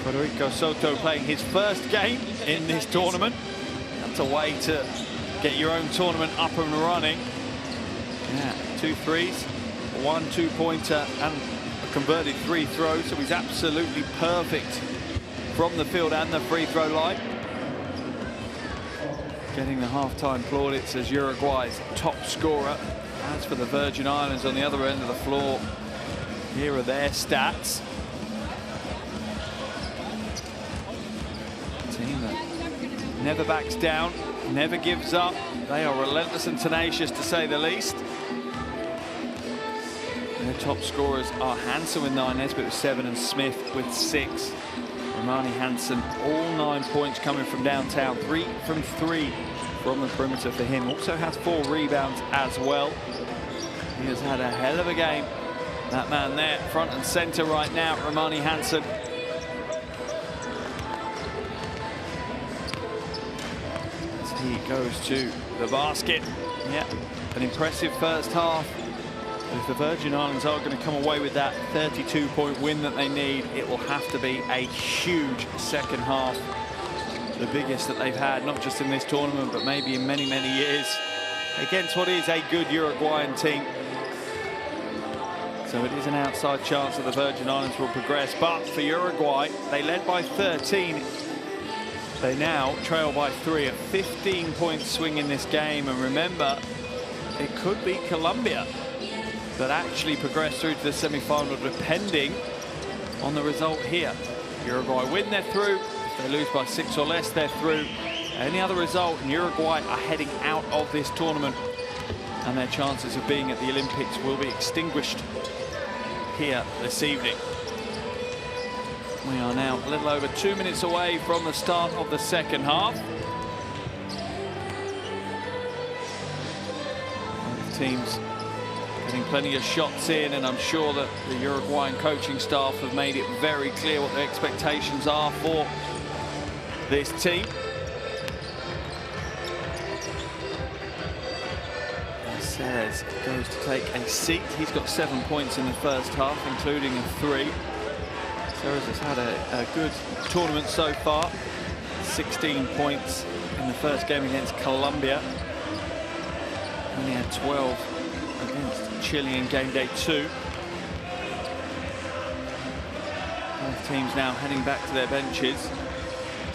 Federico Soto playing his first game in this tournament. That's a way to get your own tournament up and running. Yeah, 2 threes, 1 2-pointer and a converted free throw, so he's absolutely perfect from the field and the free throw line. Getting the halftime plaudits as Uruguay's top scorer. As for the Virgin Islands on the other end of the floor, here are their stats. A team that never backs down, never gives up. They are relentless and tenacious, to say the least. Their top scorers are Hansen with 9, Nesbitt with 7, and Smith with 6. Romani Hansen, all 9 points coming from downtown, 3 from 3 from the perimeter for him. Also has 4 rebounds as well. He has had a hell of a game. That man there, front and center right now, Romani Hansen. As he goes to the basket. Yeah, an impressive first half. But if the Virgin Islands are going to come away with that 32-point win that they need, it will have to be a huge second half. The biggest that they've had, not just in this tournament, but maybe in many, many years, against what is a good Uruguayan team. So it is an outside chance that the Virgin Islands will progress. But for Uruguay, they led by 13. They now trail by 3, a 15-point swing in this game. And remember, it could be Colombia that actually progress through to the semi-final, depending on the result here. Uruguay win, they're through. If they lose by 6 or less, they're through. Any other result, and Uruguay are heading out of this tournament, and their chances of being at the Olympics will be extinguished here this evening. We are now a little over 2 minutes away from the start of the second half. Both teams getting plenty of shots in, and I'm sure that the Uruguayan coaching staff have made it very clear what their expectations are for this team. Says goes to take a seat. He's got 7 points in the first half, including a 3. Ceres has had a good tournament so far. 16 points in the first game against Colombia. Only had 12 against Chile in game day 2. Both teams now heading back to their benches to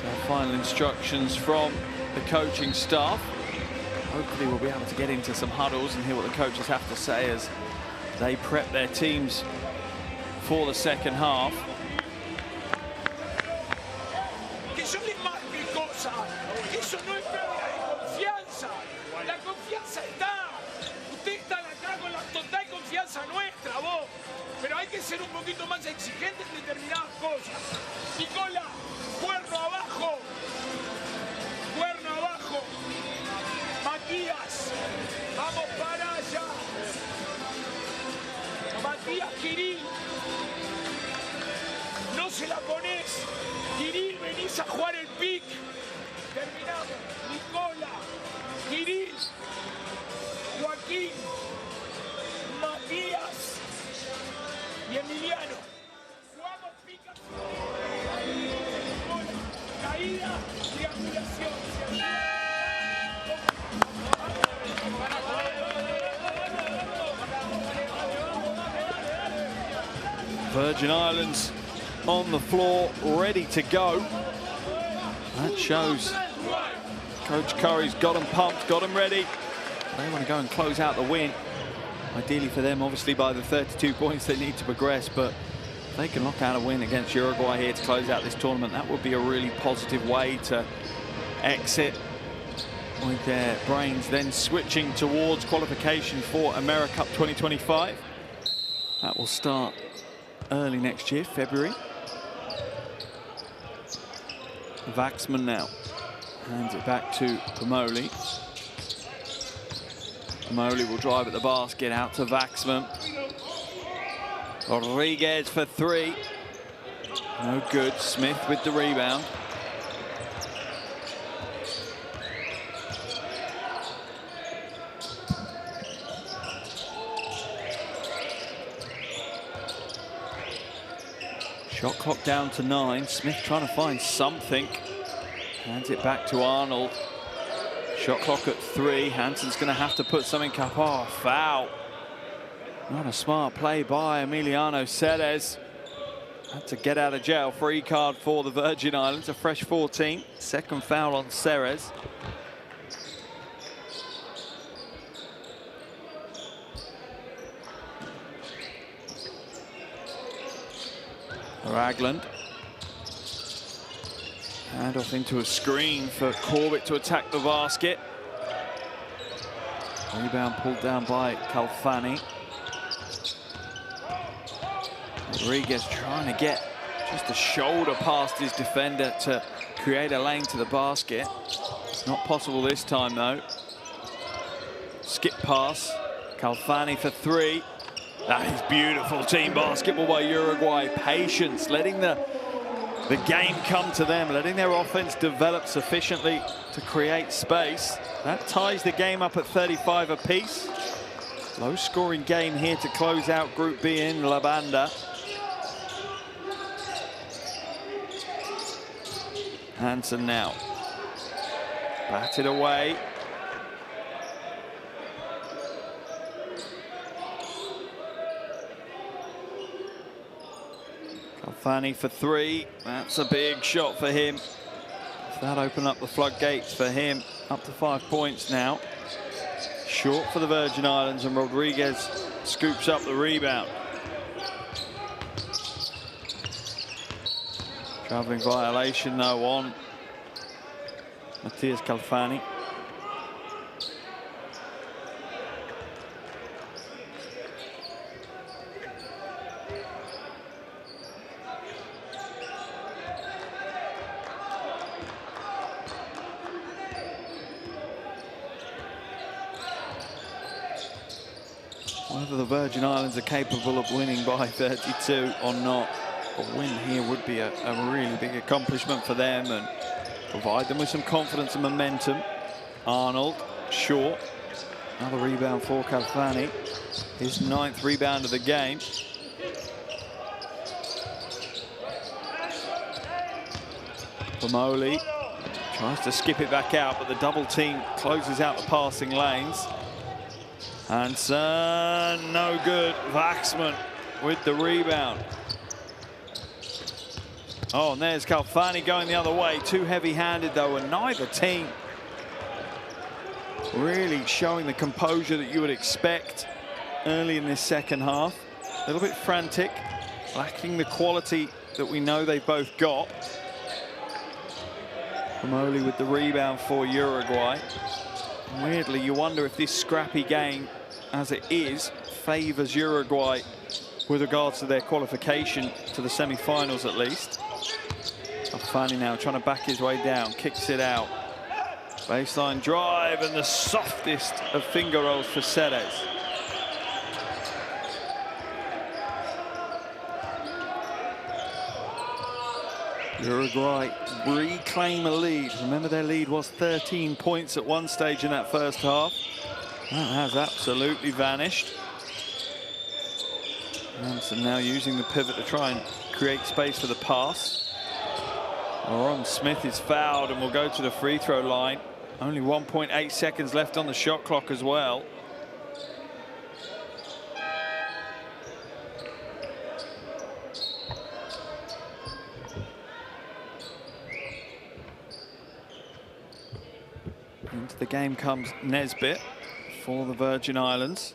have final instructions from the coaching staff. Hopefully we'll be able to get into some huddles and hear what the coaches have to say as they prep their teams for the second half. Que yo les marque cosas, que eso no es pérdida de confianza. La confianza está. Ustedes están acá con la total confianza nuestra, vos. Pero hay que ser un poquito más exigentes en determinadas cosas. Nicola, cuerno abajo. Cuerno abajo. Matías, vamos para allá. Matías, Kirill. No se la ponés. Kirill, venís a jugar el pick. Terminamos. Nicola, Kirill, Joaquín, Matías. cristiano. Jugamos pica, caída, triangulación. Virgin Islands on the floor, ready to go. That shows Coach Curry's got them pumped, got them ready. They want to go and close out the win. Ideally for them, obviously, by the 32 points they need to progress, but if they can lock out a win against Uruguay here to close out this tournament, that would be a really positive way to exit with their brains then switching towards qualification for AmeriCup 2025. That will start early next year, February. Waxman now hands it back to Pomoli. Pomoli will drive at the basket, out to Waxman. Rodriguez for three. No good. Smith with the rebound. Shot clock down to 9. Smith trying to find something. Hands it back to Arnold. Shot clock at 3. Hansen's going to have to put something up. Oh, foul. Not a smart play by Emiliano Ceres. Had to get out of jail. Free card for the Virgin Islands. A fresh 14. Second foul on Ceres. Ragland. Hand off into a screen for Corbett to attack the basket. Rebound pulled down by Calfani. Rodriguez trying to get just a shoulder past his defender to create a lane to the basket. Not possible this time though. Skip pass. Calfani for 3. That is beautiful team basketball by Uruguay. Patience, letting the game come to them, letting their offense develop sufficiently to create space. That ties the game up at 35 apiece. Low scoring game here to close out Group B in La Banda. Hansen now. Batted away. Calfani for 3. That's a big shot for him. Does that open up the floodgates for him? Up to 5 points now. Short for the Virgin Islands, and Rodriguez scoops up the rebound. Traveling violation though on Matthias Calfani. Whether the Virgin Islands are capable of winning by 32 or not, a win here would be a really big accomplishment for them and provide them with some confidence and momentum. Arnold, short. Another rebound for Calfani. His 9th rebound of the game. Pomoli tries to skip it back out, but the double team closes out the passing lanes. Hansen, no good. Waxman with the rebound. Oh, and there's Calfani going the other way. Too heavy-handed, though, and neither team really showing the composure that you would expect early in this second half. A little bit frantic, lacking the quality that we know they both got. Pomoli with the rebound for Uruguay. Weirdly, you wonder if this scrappy game, as it is, favours Uruguay with regards to their qualification to the semi-finals at least. Calfani now trying to back his way down, kicks it out. Baseline drive and the softest of finger rolls for Ceres. Uruguay reclaim a lead. Remember, their lead was 13 points at one stage in that first half. That has absolutely vanished. Hansen now using the pivot to try and create space for the pass. Aaron Smith is fouled and will go to the free throw line. Only 1.8 seconds left on the shot clock as well. Into the game comes Nesbitt for the Virgin Islands.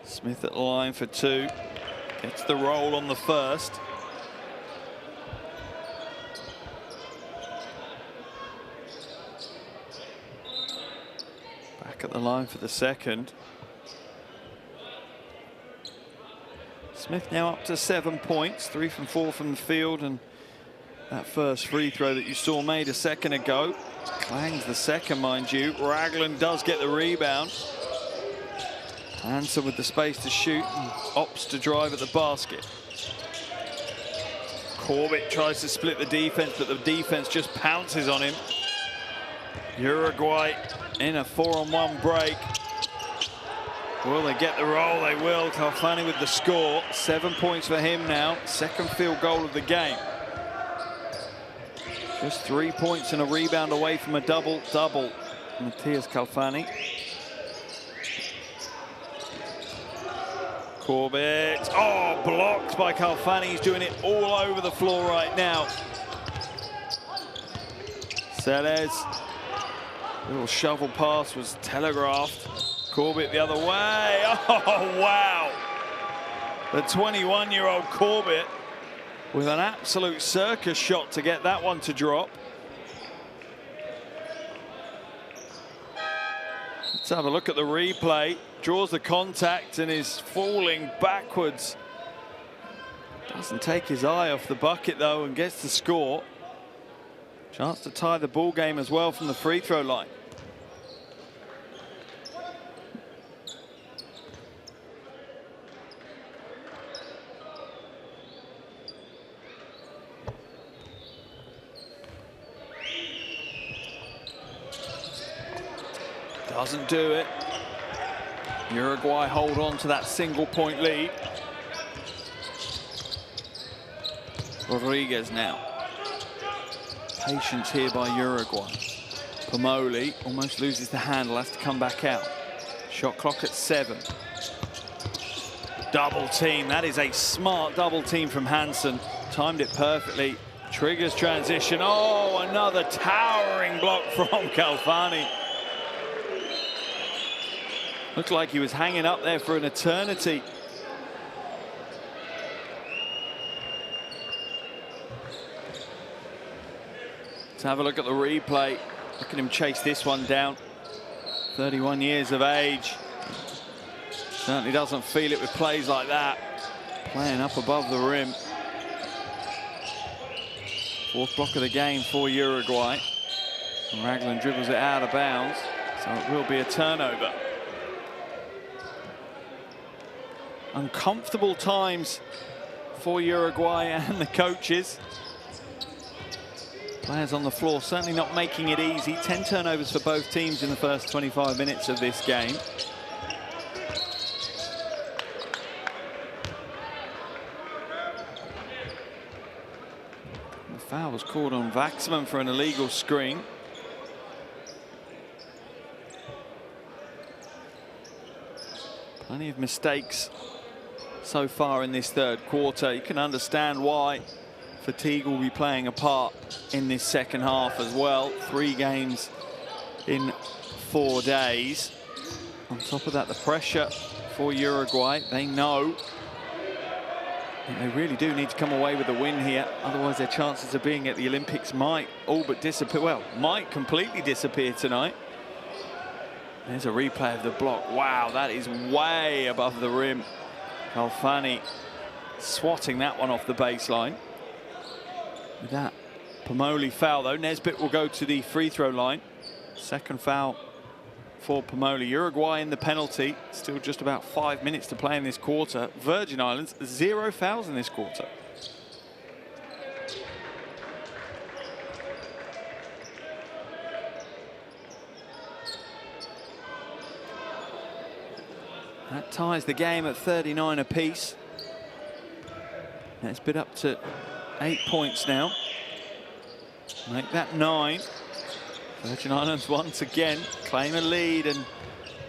Smith at the line for two. Gets the roll on the first. Back at the line for the second. Smith now up to 7 points, 3 from 4 from the field, and that first free throw that you saw made a second ago. Clangs the second, mind you. Ragland does get the rebound. Hansen with the space to shoot and opts to drive at the basket. Corbett tries to split the defense, but the defense just pounces on him. Uruguay in a 4-on-1 break. Will they get the roll? They will. Calfani with the score. 7 points for him now. Second field goal of the game. Just 3 points and a rebound away from a double-double. Matthias Calfani. Corbett. Oh, blocked by Calfani. He's doing it all over the floor right now. Celes. Little shovel pass was telegraphed. Corbett the other way. Oh, wow. The 21-year-old Corbett with an absolute circus shot to get that one to drop. Let's have a look at the replay. Draws the contact and is falling backwards. Doesn't take his eye off the bucket, though, and gets the score. Chance to tie the ball game as well from the free throw line. Doesn't do it. Uruguay hold on to that single-point lead. Rodriguez now. Patience here by Uruguay. Pomoli almost loses the handle, has to come back out. Shot clock at 7. Double team. That is a smart double team from Hansen. Timed it perfectly. Triggers transition. Oh, another towering block from Calfani. Looked like he was hanging up there for an eternity. Let's have a look at the replay. Look at him chase this one down. 31 years of age. Certainly doesn't feel it with plays like that. Playing up above the rim. Fourth block of the game for Uruguay. And Ragland dribbles it out of bounds, so it will be a turnover. Uncomfortable times for Uruguay and the coaches. Players on the floor certainly not making it easy. 10 turnovers for both teams in the first 25 minutes of this game. The foul was called on Waxman for an illegal screen. Plenty of mistakes so far in this third quarter. You can understand why fatigue will be playing a part in this second half as well. 3 games in 4 days. On top of that, the pressure for Uruguay. They know that they really do need to come away with a win here. Otherwise, their chances of being at the Olympics might all but disappear. Well, might completely disappear tonight. There's a replay of the block. Wow, that is way above the rim. Calfani swatting that one off the baseline. With that Pomoli foul, though, Nesbitt will go to the free throw line. Second foul for Pomoli. Uruguay in the penalty. Still just about 5 minutes to play in this quarter. Virgin Islands, 0 fouls in this quarter. That ties the game at 39 apiece. It's been up to 8 points now. Make that 9. Virgin Islands once again claim a lead, and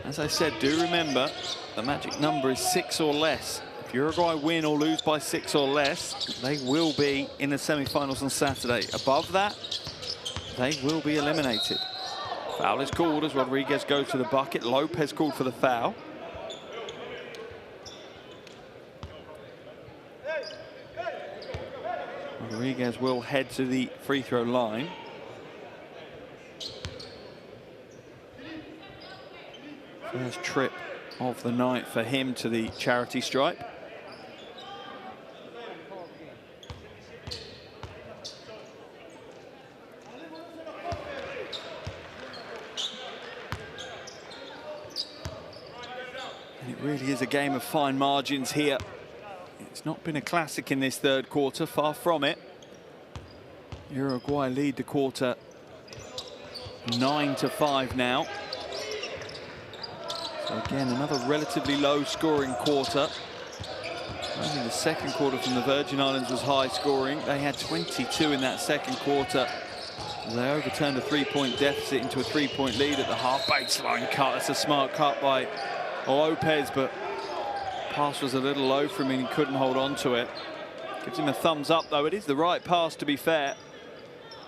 as I said, do remember the magic number is 6 or less. If Uruguay win or lose by 6 or less, they will be in the semi-finals on Saturday. Above that, they will be eliminated. Foul is called as Rodriguez goes to the bucket. Lopez called for the foul. Rodriguez will head to the free throw line. First trip of the night for him to the charity stripe. And it really is a game of fine margins here. It's not been a classic in this third quarter, far from it. Uruguay lead the quarter 9-5 now. So again, another relatively low scoring quarter. Only the second quarter from the Virgin Islands was high scoring. They had 22 in that second quarter. They overturned a 3-point deficit into a 3-point lead at the half baseline cut. That's a smart cut by Lopez, but pass was a little low for him and he couldn't hold on to it. Gives him a thumbs up though. It is the right pass, to be fair.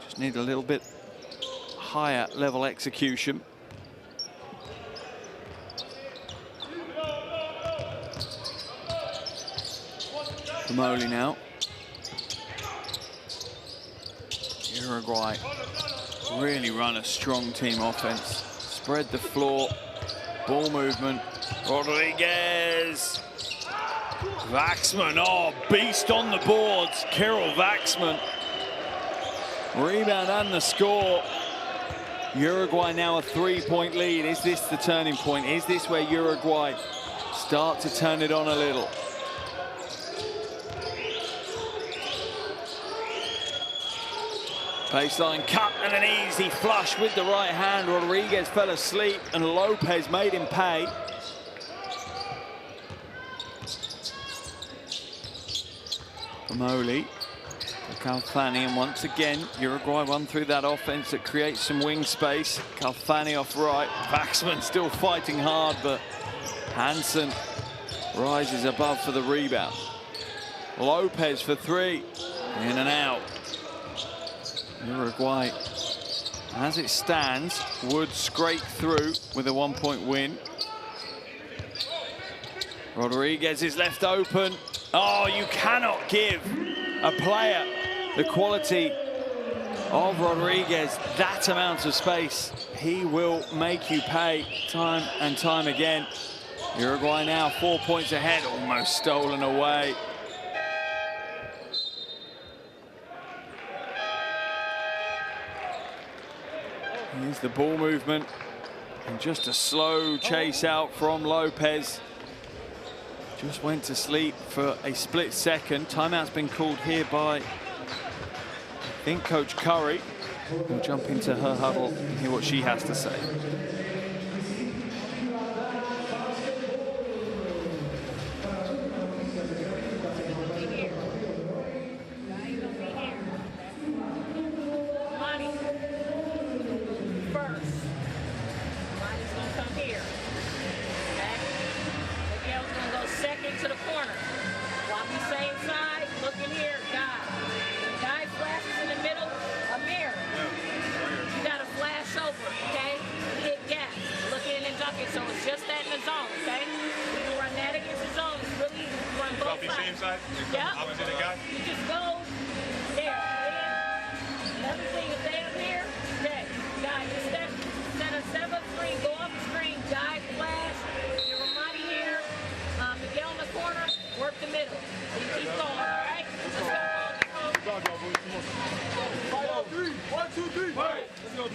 Just need a little bit higher level execution. Molly now. Uruguay really run a strong team offense. Spread the floor. Ball movement. Rodriguez. Waxman, oh, beast on the boards. Kirill Waxman. Rebound and the score. Uruguay now a 3-point lead. Is this the turning point? Is this where Uruguay start to turn it on a little? Baseline cut and an easy flush with the right hand. Rodriguez fell asleep and Lopez made him pay. Moli to Calfani, and once again Uruguay run through that offense that creates some wing space. Calfani off right. Waxman still fighting hard, but Hansen rises above for the rebound. Lopez for 3. In and out. Uruguay, as it stands, would scrape through with a 1-point win. Rodriguez is left open. Oh, you cannot give a player the quality of Rodriguez that amount of space. He will make you pay time and time again. Uruguay now 4 points ahead, almost stolen away. Here's the ball movement and just a slow chase out from Lopez. Just went to sleep for a split second. Timeout's been called here by, I think, Coach Curry. We'll jump into her huddle and hear what she has to say.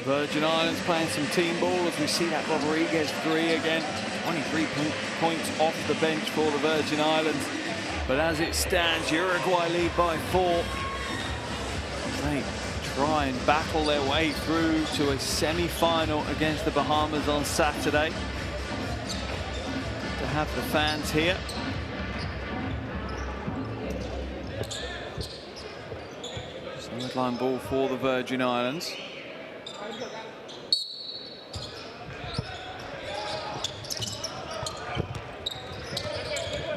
Virgin Islands playing some team ball as we see that Rodriguez 3 again. 23 points off the bench for the Virgin Islands. But as it stands, Uruguay lead by 4. They try and battle their way through to a semi-final against the Bahamas on Saturday. To have the fans here. Sideline ball for the Virgin Islands.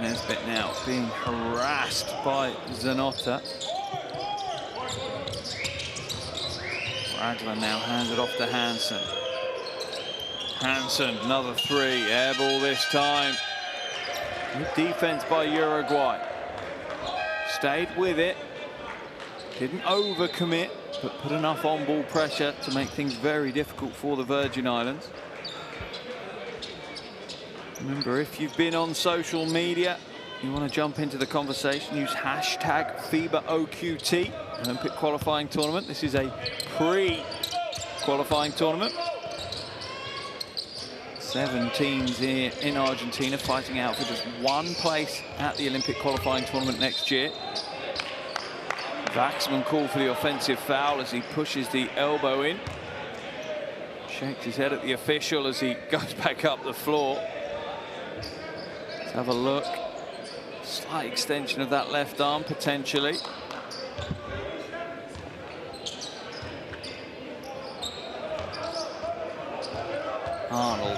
Nesbitt now being harassed by Zanotta. Raglan now hands it off to Hansen. Hansen, another three, air ball this time. Good defense by Uruguay. Stayed with it. Didn't overcommit, but put enough on-ball pressure to make things very difficult for the Virgin Islands. Remember, if you've been on social media, you want to jump into the conversation, use hashtag FIBA OQT, Olympic Qualifying Tournament. This is a pre-qualifying tournament. 7 teams here in Argentina fighting out for just one place at the Olympic Qualifying Tournament next year. Waxman called for the offensive foul as he pushes the elbow in. Shakes his head at the official as he goes back up the floor. Let's have a look. Slight extension of that left arm, potentially. Arnold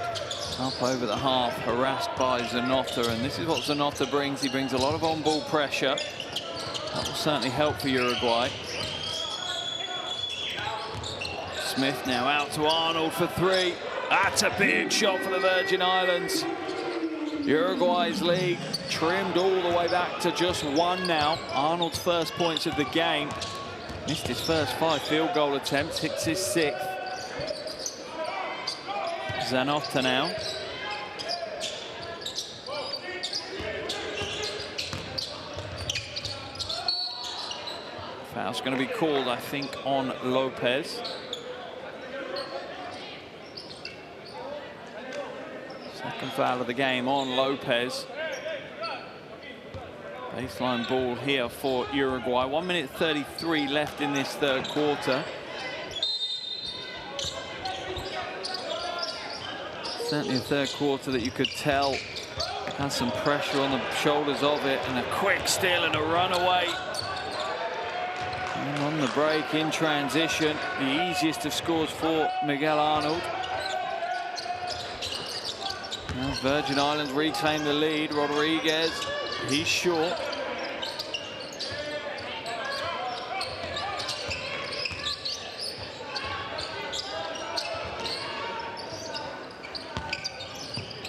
up over the half, harassed by Zanotta, and this is what Zanotta brings. He brings a lot of on-ball pressure. That will certainly help for Uruguay. Smith now out to Arnold for three. That's a big shot for the Virgin Islands. Uruguay's lead trimmed all the way back to just one now. Arnold's first points of the game. Missed his first 5 field goal attempts, hits his 6th. Zanotta now. Foul's going to be called, I think, on Lopez. Second foul of the game on Lopez. Baseline ball here for Uruguay. 1 minute 33 left in this third quarter. Certainly a third quarter that you could tell has some pressure on the shoulders of it, and a quick steal and a runaway. And on the break in transition, the easiest of scores for Miguel Arnold. Now Virgin Islands reclaim the lead. Rodriguez, he's short.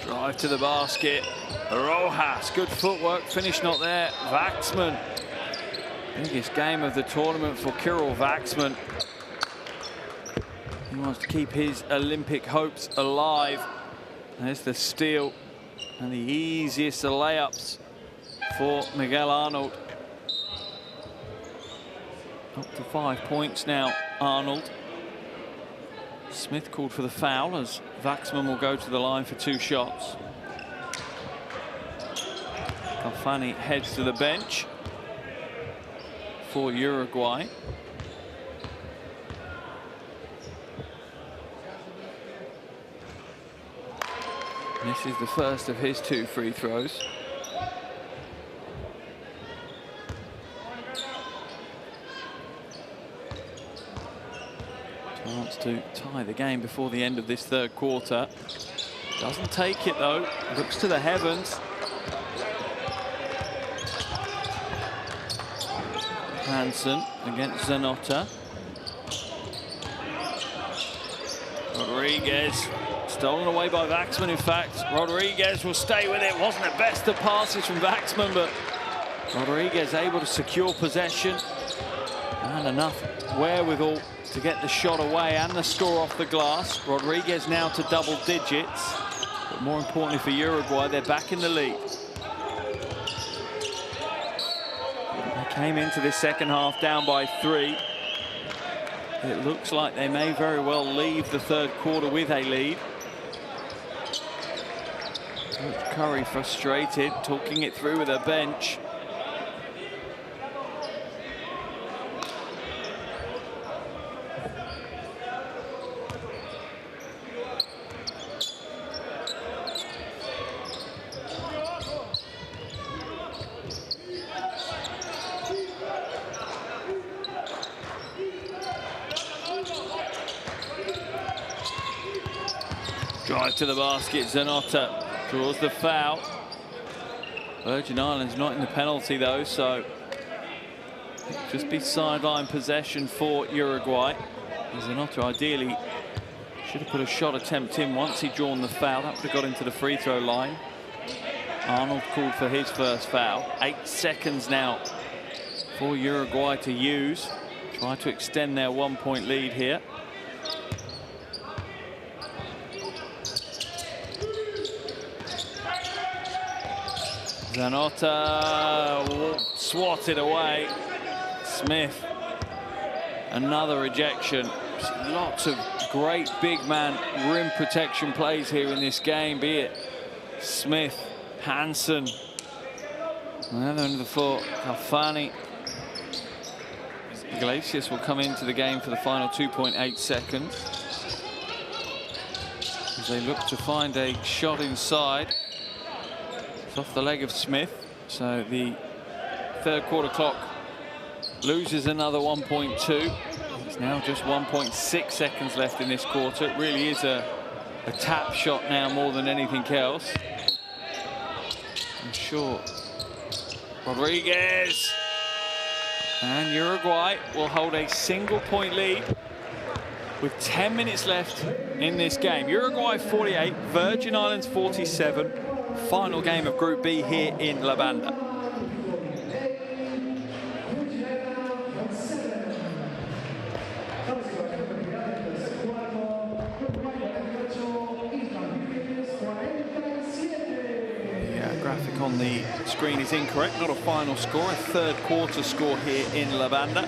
Drive to the basket. Rojas, good footwork, finish not there. Waxman, biggest game of the tournament for Kirill Waxman. He wants to keep his Olympic hopes alive. There's the steal and the easiest of layups for Miguel Arnold. Up to 5 points now, Arnold. Smith called for the foul as Waxman will go to the line for 2 shots. Alfani heads to the bench for Uruguay. This is the first of his 2 free throws. Chance to tie the game before the end of this third quarter. Doesn't take it though, looks to the heavens. Hansen against Zanotta. Rodriguez, stolen away by Waxman. In fact, Rodriguez will stay with it. Wasn't the best of passes from Waxman, but Rodriguez able to secure possession and enough wherewithal to get the shot away and the score off the glass. Rodriguez now to double digits, but more importantly for Uruguay, they're back in the lead. They came into this second half down by 3. It looks like they may very well leave the third quarter with a lead. Coach Curry frustrated, talking it through with a bench. Drive to the basket, Zanotta draws the foul. Virgin Islands not in the penalty though, so just be sideline possession for Uruguay. Zanotta ideally should have put a shot attempt in once he'd drawn the foul. That would have got him to the free throw line. Arnold called for his first foul. 8 seconds now for Uruguay to use. Try to extend their 1-point lead here. Zanotta swatted away. Smith, another rejection. Lots of great big man rim protection plays here in this game, be it Smith, Hansen, on the other end of the floor, Alfani. Iglesias will come into the game for the final 2.8 seconds as they look to find a shot inside. It's off the leg of Smith, so the third quarter clock loses another 1.2. It's now just 1.6 seconds left in this quarter. It really is a tap shot now more than anything else. I'm sure Rodriguez and Uruguay will hold a single-point lead with 10 minutes left in this game. Uruguay 48, Virgin Islands 47. Final game of Group B here in La Banda. Graphic on the screen is incorrect, not a final score, a third quarter score here in La Banda.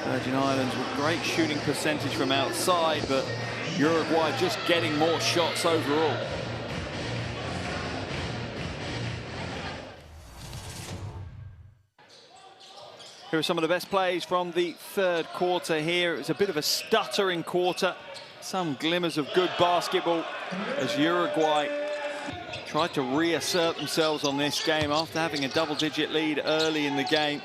Virgin Islands with great shooting percentage from outside, but Uruguay just getting more shots overall. Here are some of the best plays from the third quarter here. It was a bit of a stuttering quarter. Some glimmers of good basketball as Uruguay tried to reassert themselves on this game after having a double-digit lead early in the game.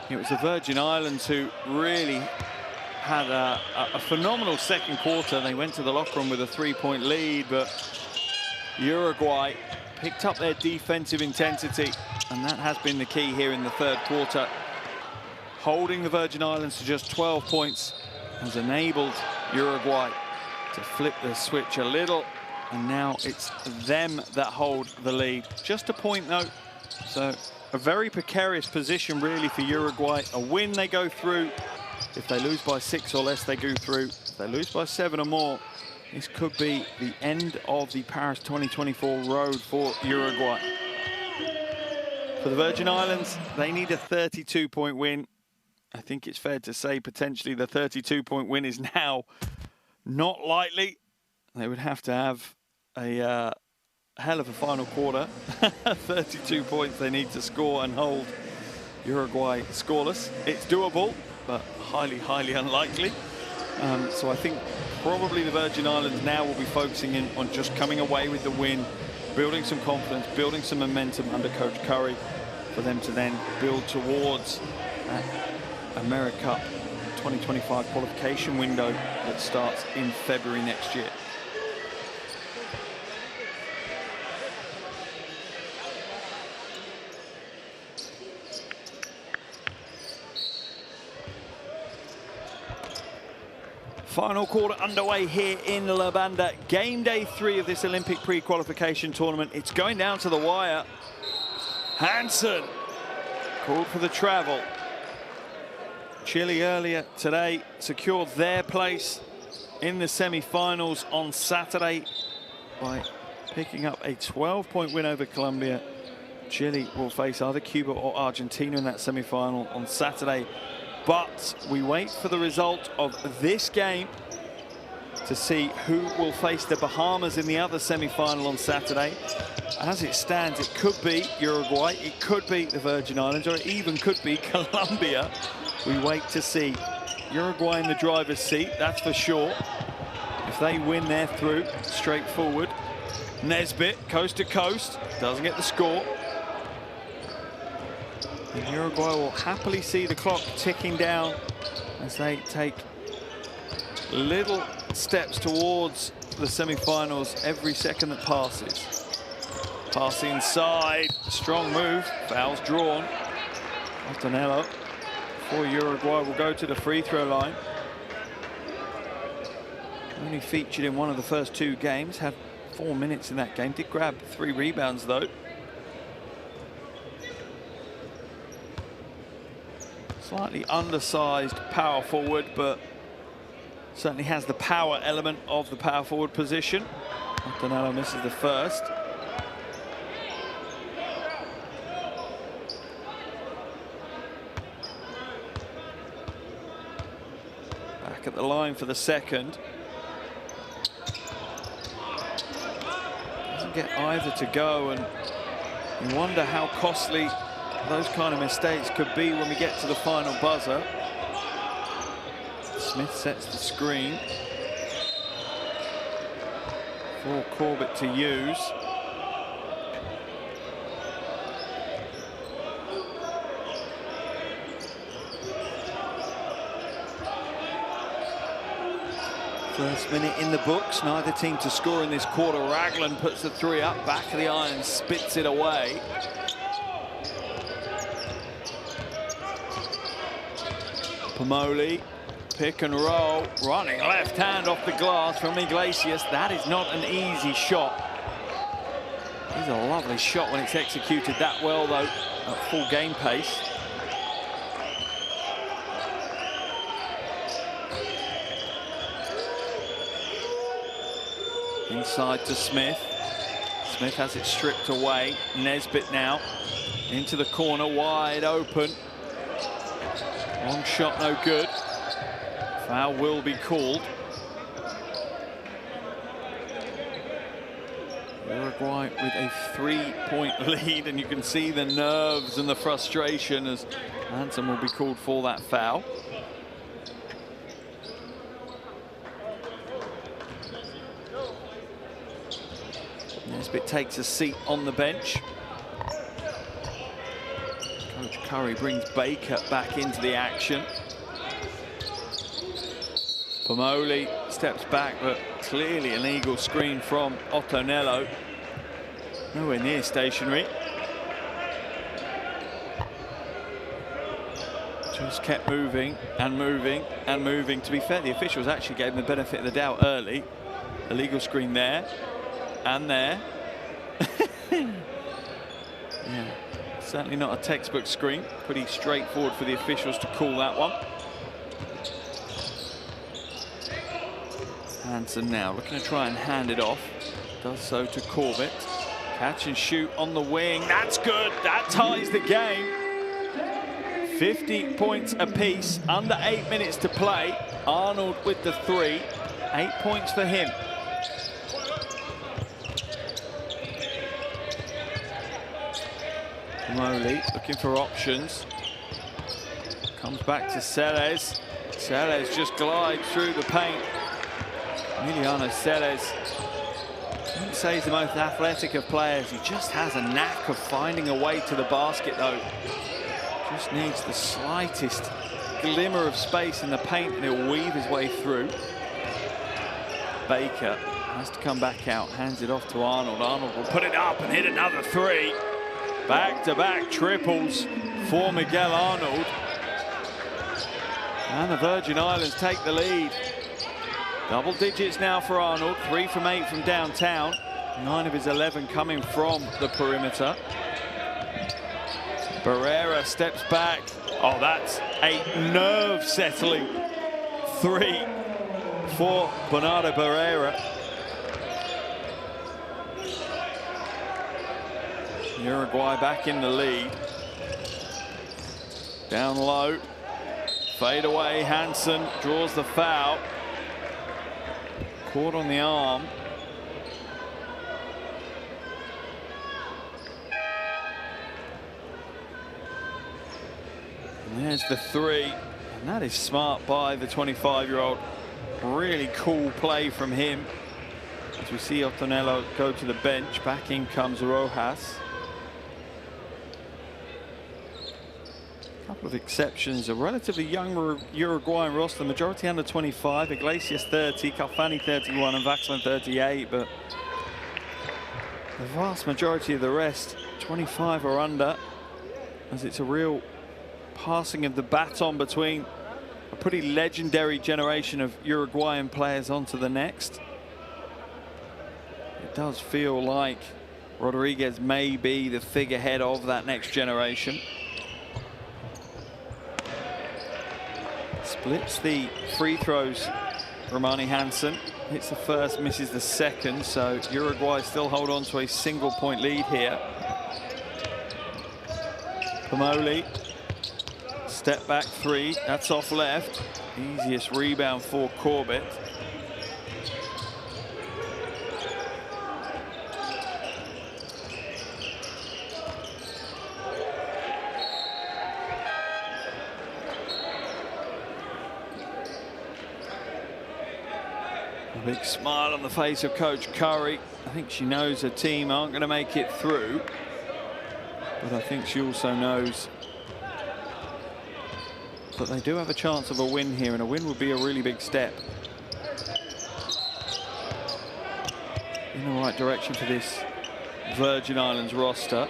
It was the Virgin Islands who really had a phenomenal second quarter. They went to the locker room with a 3-point lead, but Uruguay picked up their defensive intensity, and that has been the key here in the third quarter. Holding the Virgin Islands to just 12 points has enabled Uruguay to flip the switch a little, and now it's them that hold the lead. Just a point though, so a very precarious position really for Uruguay. A win, they go through. If they lose by 6 or less, they go through. If they lose by 7 or more, this could be the end of the Paris 2024 road for Uruguay. For the Virgin Islands, they need a 32-point win. I think it's fair to say potentially the 32-point win is now not likely. They would have to have a hell of a final quarter. 32 points they need to score and hold Uruguay scoreless. It's doable, but highly, highly unlikely. So I think probably the Virgin Islands now will be focusing in on just coming away with the win, building some confidence, building some momentum under Coach Curry for them to then build towards that America 2025 qualification window that starts in February next year. Final quarter underway here in La Banda. Game day 3 of this Olympic pre-qualification tournament. It's going down to the wire. Hansen called for the travel. Chile earlier today secured their place in the semi-finals on Saturday by picking up a 12-point win over Colombia. Chile will face either Cuba or Argentina in that semi-final on Saturday. But we wait for the result of this game to see who will face the Bahamas in the other semi-final on Saturday. As it stands, it could be Uruguay, it could be the Virgin Islands, or it even could be Colombia. We wait to see. Uruguay in the driver's seat, that's for sure. If they win, they're through, straightforward. Nesbitt, coast to coast, doesn't get the score. And Uruguay will happily see the clock ticking down as they take little steps towards the semi-finals every second that passes. Pass inside, strong move, foul's drawn. Antonello for Uruguay will go to the free throw line. Only featured in one of the first 2 games, had 4 minutes in that game. Did grab 3 rebounds though. Slightly undersized power forward, but certainly has the power element of the power forward position. Antonello misses the first. Back at the line for the second. Doesn't get either to go, and you wonder how costly those kind of mistakes could be when we get to the final buzzer. Smith sets the screen for Corbett to use. First minute in the books, neither team to score in this quarter. Ragland puts the 3 up, back of the iron, spits it away. Pomoli, pick and roll, running left hand off the glass from Iglesias. That is not an easy shot. It's a lovely shot when it's executed that well though, at full game pace. Inside to Smith. Smith has it stripped away. Nesbitt now into the corner, wide open. Long shot, no good. Foul will be called. Uruguay with a 3-point lead, and you can see the nerves and the frustration as Hansen will be called for that foul. Nesbitt takes a seat on the bench. Coach Curry brings Baker back into the action. Pomoli steps back, but clearly an eagle screen from Ottonello. Nowhere near stationary. Just kept moving and moving and moving. To be fair, the officials actually gave him the benefit of the doubt early. Illegal screen there. And there. Yeah, certainly not a textbook screen. Pretty straightforward for the officials to call that one. Hansen now looking to try and hand it off. Does so to Corbett. Catch and shoot on the wing. That's good. That ties the game. 50 points apiece. Under 8 minutes to play. Arnold with the 3. 8 points for him. Pomoli looking for options. Comes back to Celes. Celes just glides through the paint. Emiliano Celes, I wouldn't say he's the most athletic of players. He just has a knack of finding a way to the basket though. Just needs the slightest glimmer of space in the paint and he'll weave his way through. Baker has to come back out, hands it off to Arnold. Arnold will put it up and hit another 3. Back-to-back triples for Miguel Arnold. And the Virgin Islands take the lead. Double digits now for Arnold. 3 from 8 from downtown. 9 of his 11 coming from the perimeter. Barrera steps back. Oh, that's a nerve-settling 3 for Bernardo Barrera. Uruguay back in the lead. Down low. Fade away. Hansen draws the foul. Caught on the arm. And there's the 3. And that is smart by the 25-year-old. Really cool play from him. As we see Ottonello go to the bench. Back in comes Rojas. couple of exceptions. A relatively young Uruguayan roster, the majority under 25. Iglesias 30, Calfani 31, and Vaxman 38. But the vast majority of the rest, 25 or under, as it's a real passing of the baton between a pretty legendary generation of Uruguayan players onto the next. It does feel like Rodriguez may be the figurehead of that next generation. Splits the free throws, Romani Hansen. Hits the first, misses the second, so Uruguay still hold on to a single-point lead here. Pomoli, step back three, that's off left. Easiest rebound for Corbett. A big smile on the face of Coach Curry. I think she knows her team aren't going to make it through, but I think she also knows that they do have a chance of a win here, and a win would be a really big step in the right direction for this Virgin Islands roster.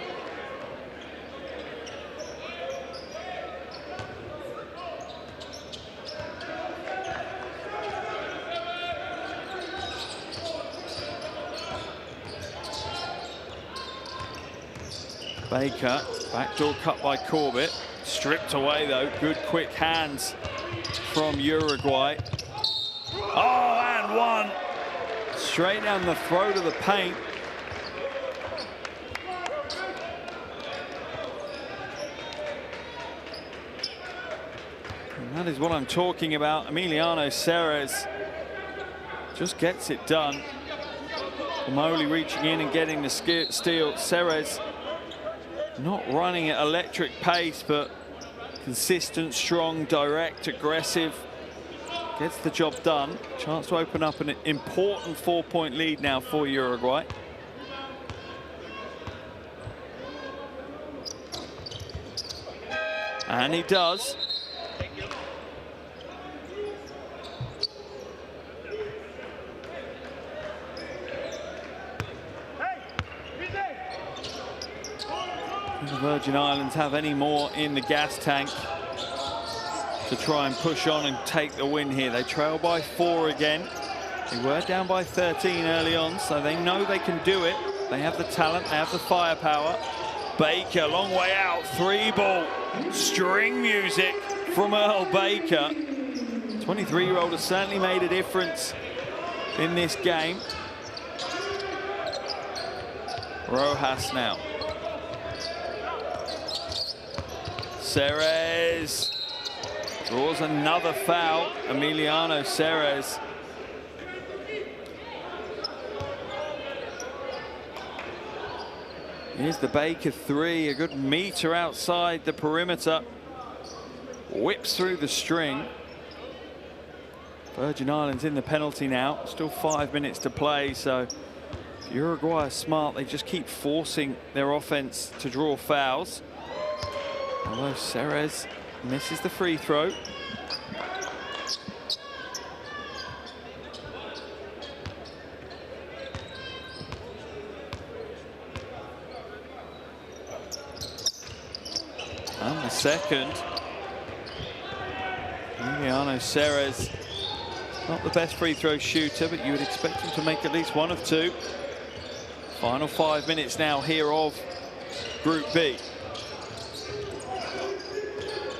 Baker, backdoor cut by Corbett. Stripped away though, good quick hands from Uruguay. Oh, and one. Straight down the throat of the paint. And that is what I'm talking about. Emiliano Ceres just gets it done. Pomoli reaching in and getting the steal. Ceres not running at electric pace, but consistent, strong, direct, aggressive. Gets the job done. Chance to open up an important 4-point lead now for Uruguay. And he does. The Virgin Islands have any more in the gas tank to try and push on and take the win here. They trail by 4 again. They were down by 13 early on, so they know they can do it. They have the talent, they have the firepower. Baker, long way out, 3-ball. String music from Earl Baker. 23-year-old has certainly made a difference in this game. Rojas now. Ceres draws another foul. Emiliano Ceres. Here's the Baker 3, a good meter outside the perimeter. Whips through the string. Virgin Islands in the penalty now. Still 5 minutes to play, so if Uruguay are smart, they just keep forcing their offense to draw fouls. Although Ceres misses the free throw. And the second. Emiliano Ceres, not the best free throw shooter, but you would expect him to make at least 1 of 2. Final 5 minutes now here of Group B.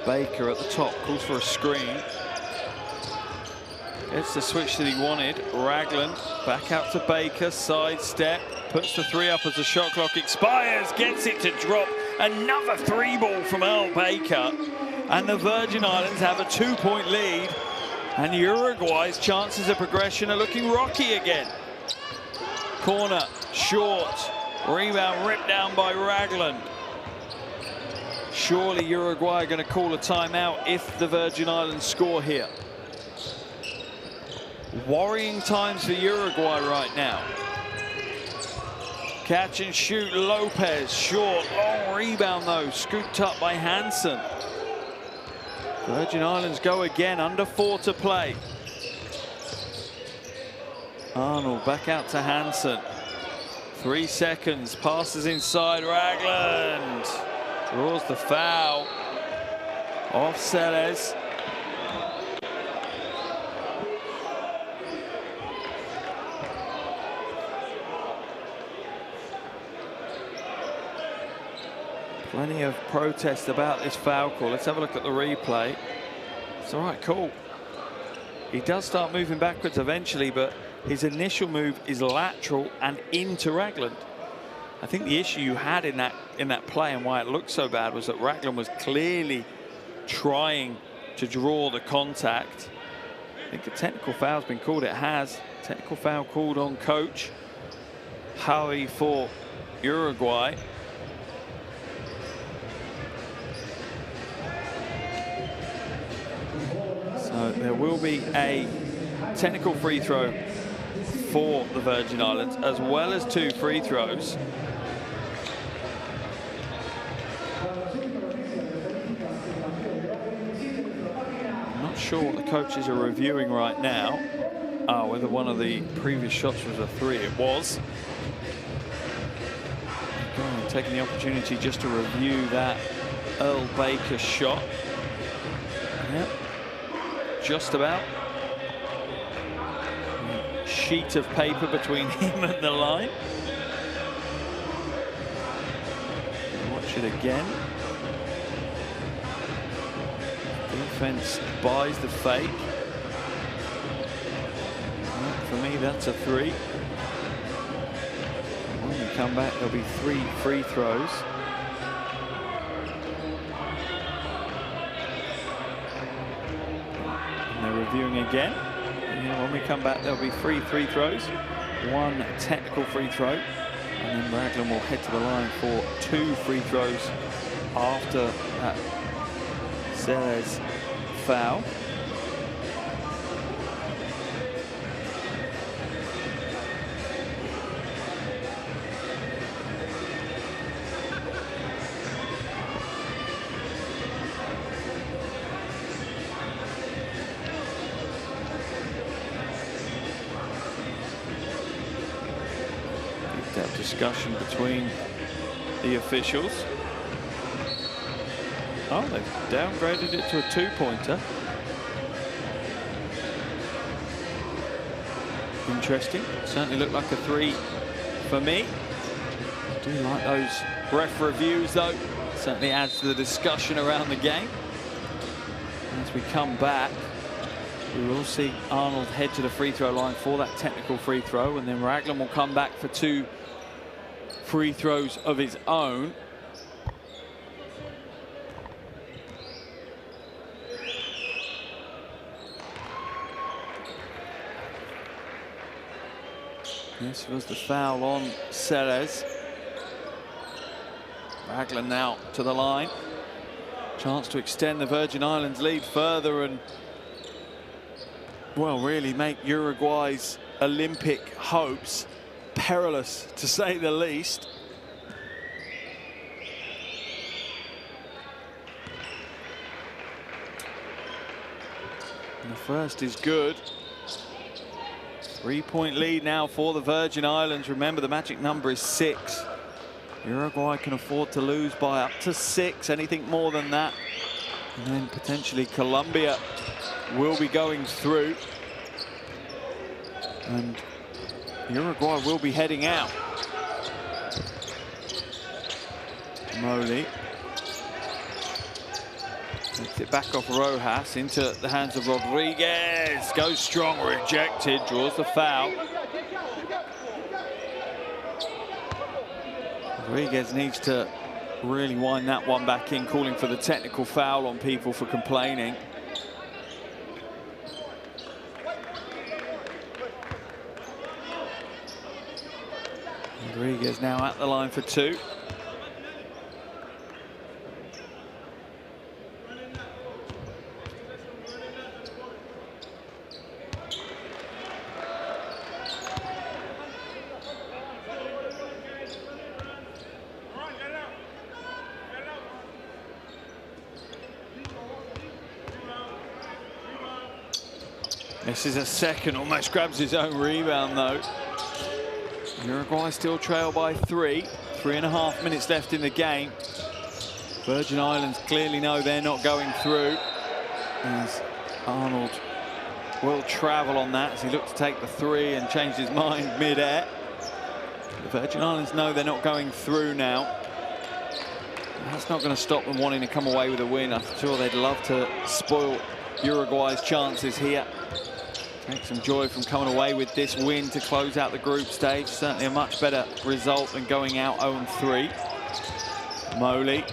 Baker at the top, calls for a screen. Gets the switch that he wanted. Ragland back out to Baker, sidestep, puts the 3 up as the shot clock expires, gets it to drop. Another 3-ball from Earl Baker. And the Virgin Islands have a 2-point lead. And Uruguay's chances of progression are looking rocky again. Corner, short, rebound ripped down by Ragland. Surely Uruguay are going to call a timeout if the Virgin Islands score here. Worrying times for Uruguay right now. Catch and shoot, Lopez, short, long rebound though, scooped up by Hansen. Virgin Islands go again, under 4 to play. Arnold back out to Hansen. 3 seconds, passes inside, Ragland. Draws the foul off Selles. Plenty of protest about this foul call. Let's have a look at the replay. It's all right, cool. He does start moving backwards eventually, but his initial move is lateral and into Ragland. I think the issue you had in that play and why it looked so bad was that Ragland was clearly trying to draw the contact. I think a technical foul's been called. It has. Technical foul called on coach Howie for Uruguay. So there will be a technical free throw for the Virgin Islands, as well as 2 free throws. I'm not sure what the coaches are reviewing right now. Whether one of the previous shots was a 3, it was. Taking the opportunity just to review that Earl Baker shot. Yep. Just about. Sheet of paper between him and the line. Watch it again. Defense buys the fake. For me, that's a 3. When we come back, there'll be 3 free throws. Reviewing again. When we come back, there'll be 3 free throws, 1 technical free throw, and then Ragland will head to the line for 2 free throws after that Selles foul. Discussion between the officials. Oh, they've downgraded it to a 2-pointer. Interesting. Certainly looked like a 3 for me. I do like those ref reviews, though. Certainly adds to the discussion around the game. As we come back, we will see Arnold head to the free throw line for that technical free throw, and then Ragland will come back for 2 free throws of his own. This was the foul on Selles. Ragland now to the line. Chance to extend the Virgin Islands lead further and, well, really make Uruguay's Olympic hopes perilous, to say the least. And the first is good. 3-point lead now for the Virgin Islands. Remember, the magic number is 6. Uruguay can afford to lose by up to 6. Anything more than that, and then potentially Colombia will be going through. And Uruguay will be heading out. Moley takes it back off Rojas into the hands of Rodriguez. Goes strong, rejected, draws the foul. Rodriguez needs to really wind that one back in, calling for the technical foul on people for complaining. Rodriguez now at the line for 2. This is a second, almost grabs his own rebound though. Uruguay still trail by 3. 3.5 minutes left in the game. Virgin Islands clearly know they're not going through, as Arnold will travel on that as he looked to take the 3 and changed his mind mid-air. The Virgin Islands know they're not going through now. That's not going to stop them wanting to come away with a win. I'm sure they'd love to spoil Uruguay's chances here. Take some joy from coming away with this win to close out the group stage. Certainly a much better result than going out 0-3. Moley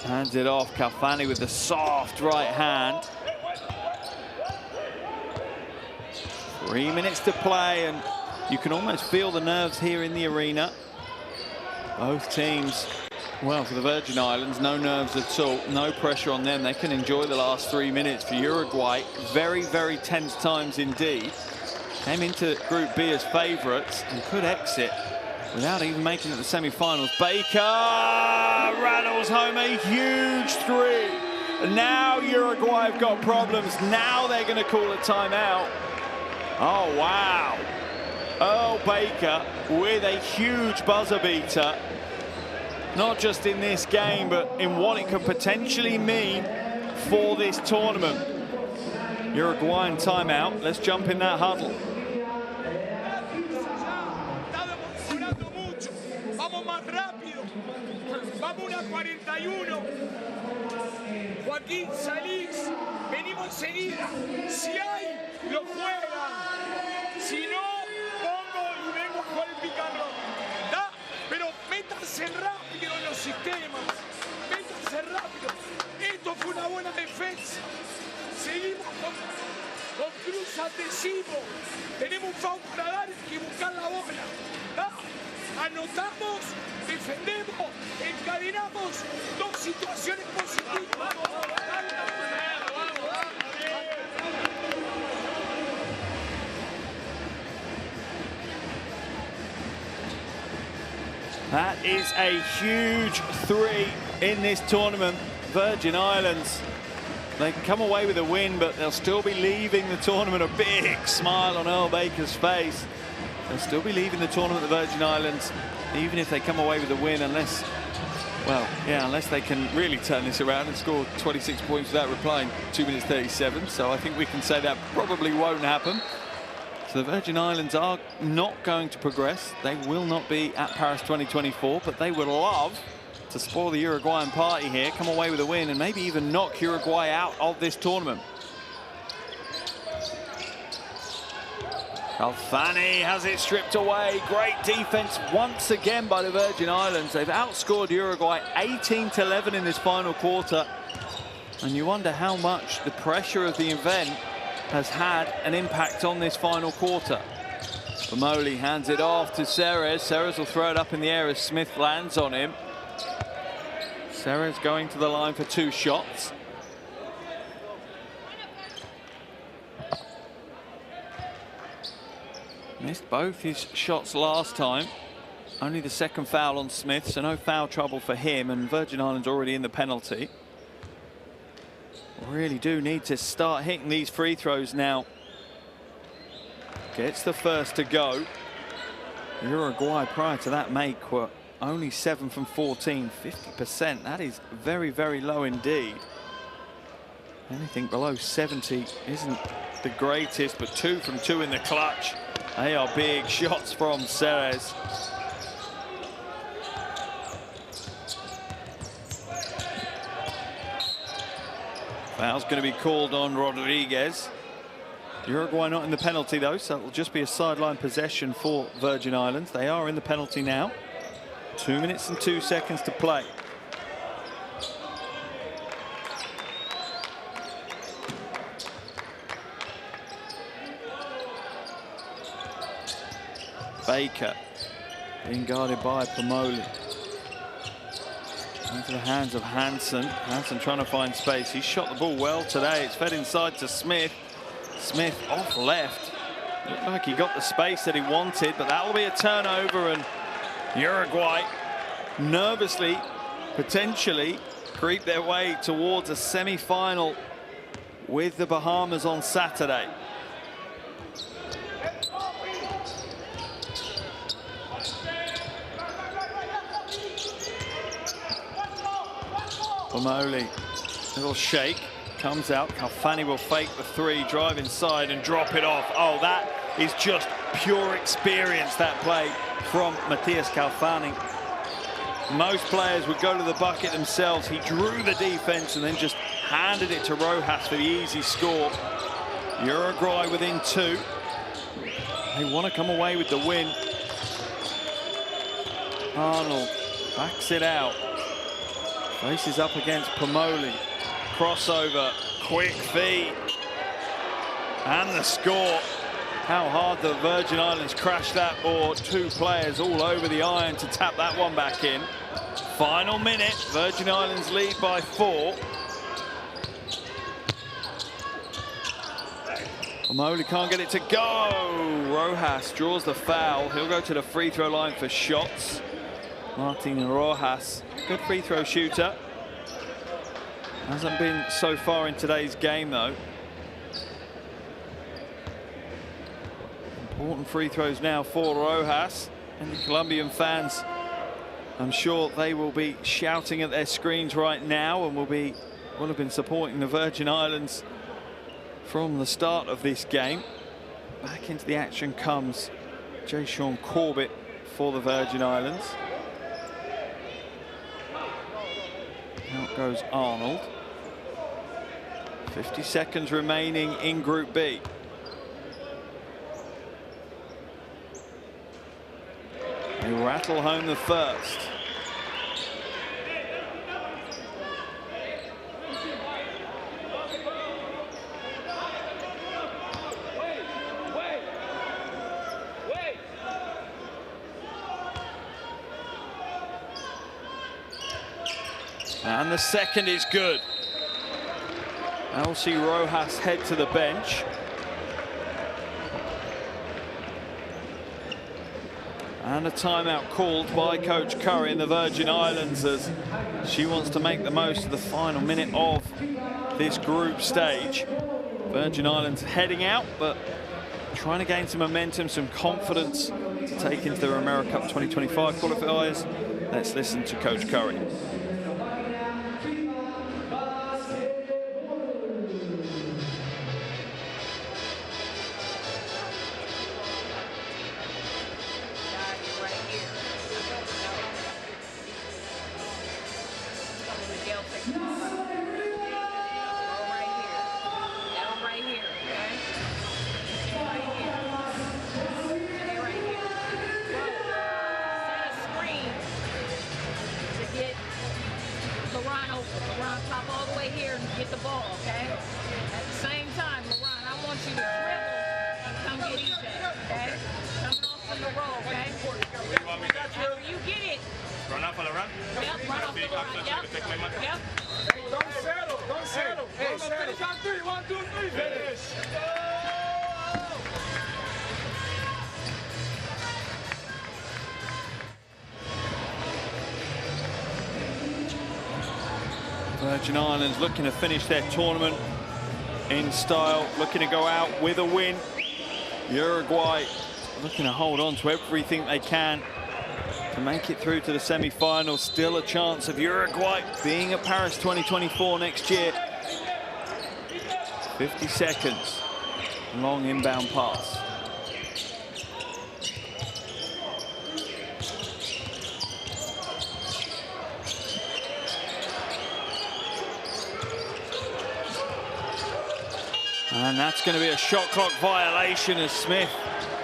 hands it off. Kalfani with the soft right hand. 3 minutes to play, and you can almost feel the nerves here in the arena. Both teams, well, for the Virgin Islands, no nerves at all, no pressure on them. They can enjoy the last 3 minutes. For Uruguay, very, very tense times indeed. Came into Group B as favourites and could exit without even making it to the semi-finals. Baker rattles home a huge 3. And now Uruguay have got problems. Now they're going to call a timeout. Oh, wow. Earl Baker with a huge buzzer beater. Not just in this game, but in what it could potentially mean for this tournament. Uruguayan timeout. Let's jump in that huddle. Vamos más rápido. Vamos una 41. Joaquín, salís. Venimos enseguida. Si hay, lo juegan. Si no, pongo y vengo a jugar el picarro. ¿Da? Pero métanse rápido en los sistemas. Métanse rápido. Esto fue una buena defensa. Seguimos con cruz adhesivo. Tenemos un foul para dar y buscar la bola. ¿Da? Anotamos, defendemos, encadenamos 2 situaciones positivas. That is a huge 3 in this tournament. Virgin Islands, they can come away with a win, but they'll still be leaving the tournament. A big smile on Earl Baker's face. They'll still be leaving the tournament, the Virgin Islands, even if they come away with a win, unless, well, yeah, unless they can really turn this around and score 26 points without replying 2 minutes 37. So I think we can say that probably won't happen. So the Virgin Islands are not going to progress. They will not be at Paris 2024, but they would love to spoil the Uruguayan party here, come away with a win, and maybe even knock Uruguay out of this tournament. Kalfani has it stripped away. Great defense once again by the Virgin Islands. They've outscored Uruguay 18-11 in this final quarter. And you wonder how much the pressure of the event has had an impact on this final quarter. Moley hands it off to Ceres. Ceres will throw it up in the air as Smith lands on him. Ceres going to the line for 2 shots. Missed both his shots last time. Only the second foul on Smith, so no foul trouble for him, and Virgin Islands already in the penalty. Really do need to start hitting these free throws now. Gets the first to go. Uruguay prior to that make were only 7 from 14, 50%. That is very, very low indeed. Anything below 70 isn't the greatest, but 2 from 2 in the clutch. They are big shots from Ceres. Foul's going to be called on Rodriguez. Uruguay not in the penalty though, so it'll just be a sideline possession for Virgin Islands. They are in the penalty now. 2 minutes and 2 seconds to play. Baker being guarded by Pomoli. Into the hands of Hansen. Hansen trying to find space. He shot the ball well today. It's fed inside to Smith. Smith off left. Looked like he got the space that he wanted, but that will be a turnover, and Uruguay nervously, potentially, creep their way towards a semi-final with the Bahamas on Saturday. Pomoli, little shake, comes out. Calfani will fake the three, drive inside and drop it off. Oh, that is just pure experience, that play from Matthias Calfani. Most players would go to the bucket themselves. He drew the defense and then just handed it to Rojas for the easy score. Uruguay within 2. They want to come away with the win. Arnold backs it out. Faces up against Pomoli. Crossover, quick feed. And the score. How hard the Virgin Islands crashed that board. 2 players all over the iron to tap that one back in. Final minute, Virgin Islands lead by 4. Pomoli can't get it to go. Rojas draws the foul. He'll go to the free throw line for shots. Martin Rojas, good free throw shooter. Hasn't been so far in today's game though. Important free throws now for Rojas. And the Colombian fans, I'm sure they will be shouting at their screens right now and will have been supporting the Virgin Islands from the start of this game. Back into the action comes Jay Sean Corbett for the Virgin Islands. Out goes Arnold. 50 seconds remaining in Group B. They rattle home the first. And the second is good. I'll see Rojas head to the bench. And a timeout called by Coach Curry in the Virgin Islands as she wants to make the most of the final minute of this group stage. Virgin Islands heading out, but trying to gain some momentum, some confidence to take into their AmeriCup 2025 qualifiers. Let's listen to Coach Curry. Virgin Islands looking to finish their tournament in style, looking to go out with a win. Uruguay looking to hold on to everything they can to make it through to the semi-finals. Still a chance of Uruguay being at Paris 2024 next year. 50 seconds, long inbound pass. And that's going to be a shot clock violation as Smith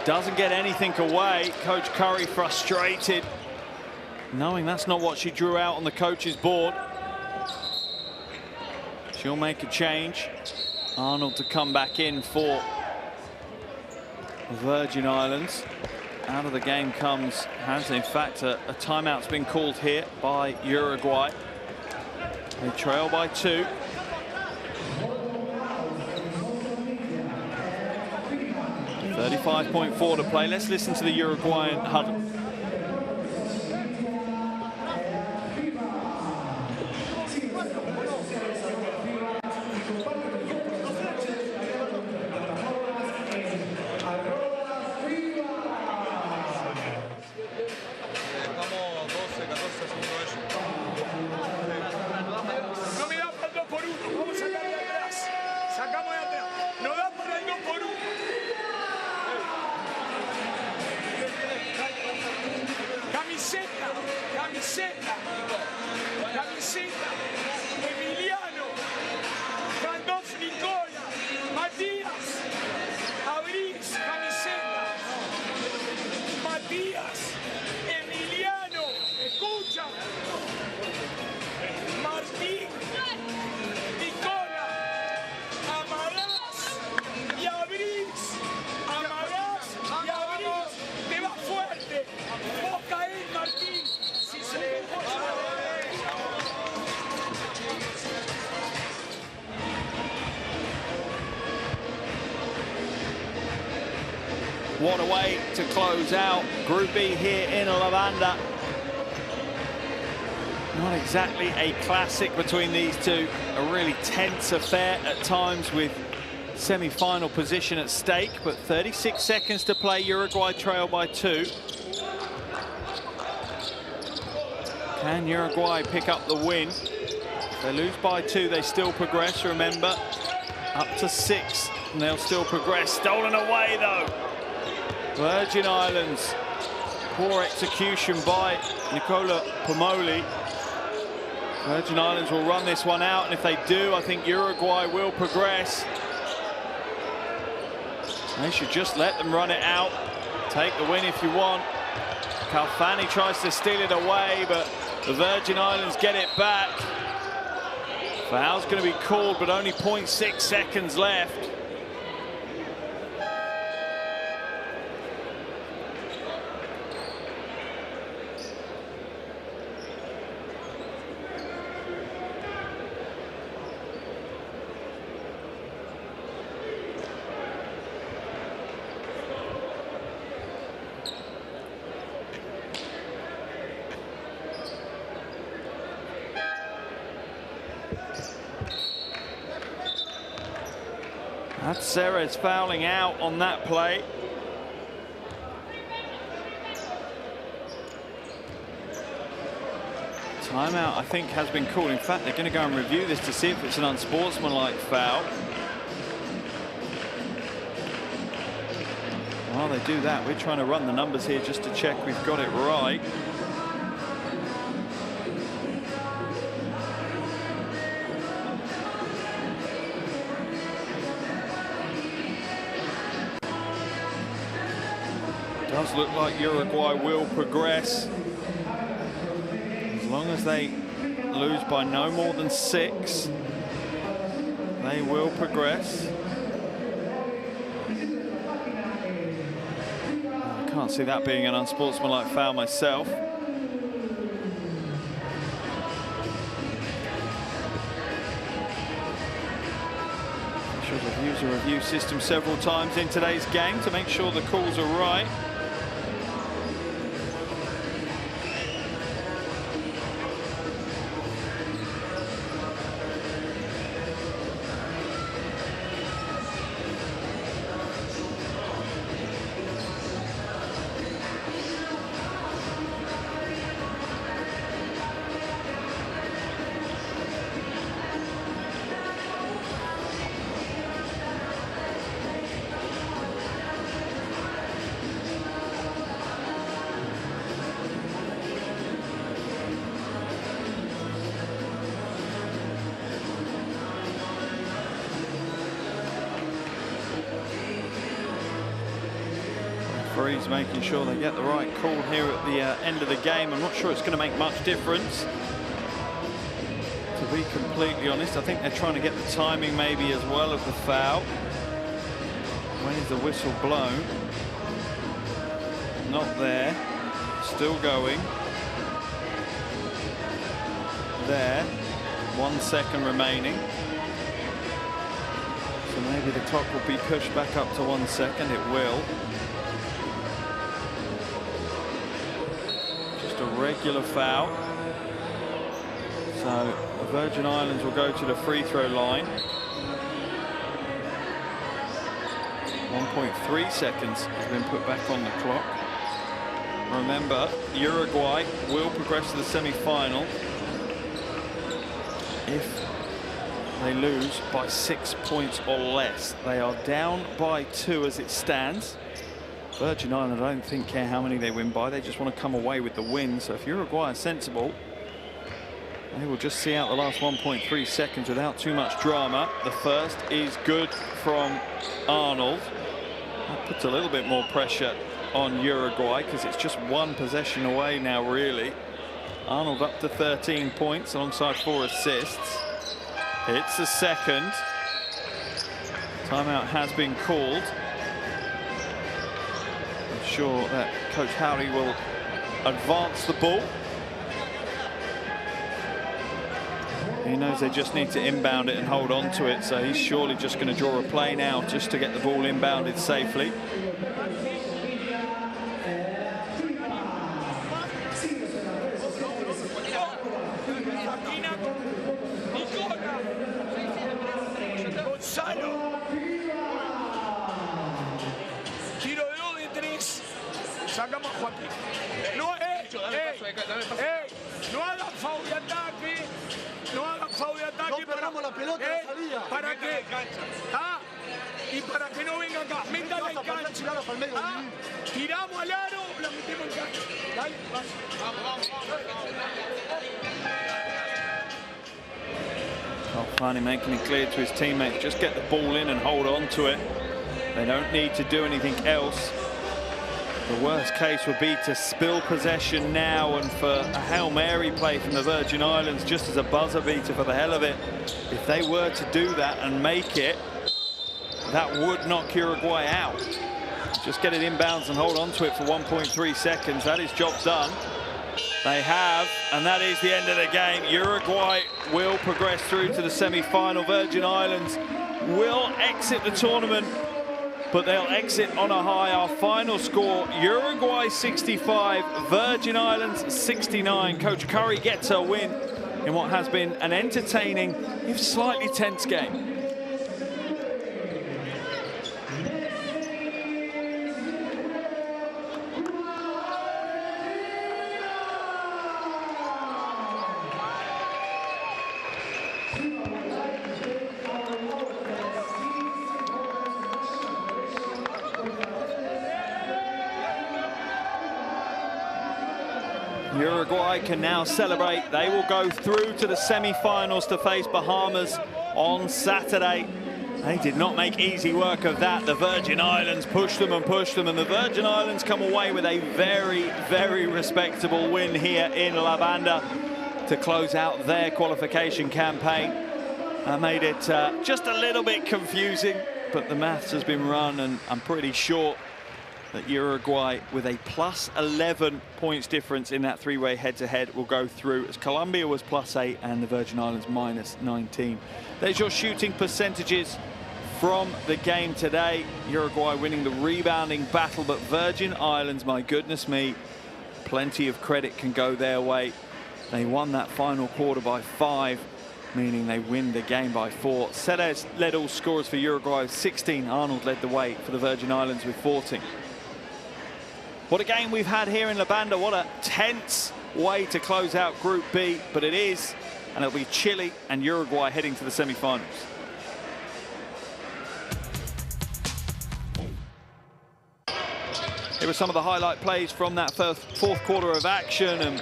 doesn't get anything away. Coach Curry frustrated, knowing that's not what she drew out on the coach's board. She'll make a change. Arnold to come back in for the Virgin Islands. Out of the game comes Hansen. In fact, a timeout's been called here by Uruguay. They trail by 2. .4 to play. Let's listen to the Uruguayan huddle. What a way to close out Group B here in La Banda. Not exactly a classic between these two. A really tense affair at times with semi-final position at stake, but 36 seconds to play. Uruguay trail by 2. Can Uruguay pick up the win? If they lose by 2, they still progress. Remember, up to 6, and they'll still progress. Stolen away, though. Virgin Islands. Poor execution by Nicola Pomoli. Virgin Islands will run this one out, and if they do, I think Uruguay will progress. They should just let them run it out. Take the win if you want. Calfani tries to steal it away, but the Virgin Islands get it back. Foul's going to be called, but only 0.6 seconds left. That's Ceres fouling out on that play. Timeout, I think, has been called. In fact, they're going to go and review this to see if it's an unsportsmanlike foul. While they do that, we're trying to run the numbers here just to check we've got it right. Does look like Uruguay will progress. As long as they lose by no more than 6, they will progress. I can't see that being an unsportsmanlike foul myself. Officials have used a review system several times in today's game to make sure the calls are right. Referees making sure they get the right call here at the end of the game. I'm not sure it's going to make much difference, to be completely honest. I think they're trying to get the timing maybe as well of the foul. When is the whistle blown? Not there. Still going. There. 1 second remaining. So maybe the clock will be pushed back up to 1 second. It will. A regular foul. So the Virgin Islands will go to the free throw line. 1.3 seconds has been put back on the clock. Remember, Uruguay will progress to the semi-final if they lose by 6 points or less. They are down by 2 as it stands. Virgin Islands, I don't think care how many they win by. They just want to come away with the win. So if Uruguay are sensible, they will just see out the last 1.3 seconds without too much drama. The first is good from Arnold. That puts a little bit more pressure on Uruguay because it's just 1 possession away now, really. Arnold up to 13 points alongside 4 assists. It's the second. Timeout has been called. Sure that Coach Howley will advance the ball. He knows they just need to inbound it and hold on to it, so he's surely just going to draw a play now just to get the ball inbounded safely. No hagan foul de ataque. No hagan foul de ataque. No perdamos la pelota en la salida. ¿Para qué? ¿Ah? Y para que no venga acá. Métala en cancha. ¿Ah? Tiramos al aro, la metemos en cancha. Dale, vamos. Finally making it clear to his teammates, just get the ball in and hold on to it. They don't need to do anything else. The worst case would be to spill possession now and for a Hail Mary play from the Virgin Islands just as a buzzer beater for the hell of it. If they were to do that and make it, that would knock Uruguay out. Just get it inbounds and hold on to it for 1.3 seconds. That is job done. They have, and that is the end of the game. Uruguay will progress through to the semi-final. Virgin Islands will exit the tournament, but they'll exit on a high. Our final score, Uruguay 65, Virgin Islands 69. Coach Curry gets a win in what has been an entertaining, if slightly tense game. Uruguay can now celebrate. They will go through to the semi-finals to face Bahamas on Saturday. They did not make easy work of that. The Virgin Islands pushed them, and the Virgin Islands come away with a very, very respectable win here in La Banda to close out their qualification campaign. That made it just a little bit confusing, but the maths has been run, and I'm pretty sure that Uruguay, with a plus 11 points difference in that three-way head-to-head, will go through, as Colombia was +8 and the Virgin Islands -19. There's your shooting percentages from the game today. Uruguay winning the rebounding battle, but Virgin Islands, my goodness me, plenty of credit can go their way. They won that final quarter by 5, meaning they win the game by 4. Celes led all scorers for Uruguay with 16. Arnold led the way for the Virgin Islands with 14. What a game we've had here in La Banda. What a tense way to close out Group B, but it is, and it'll be Chile and Uruguay heading to the semi-finals. Here were some of the highlight plays from that fourth quarter of action, and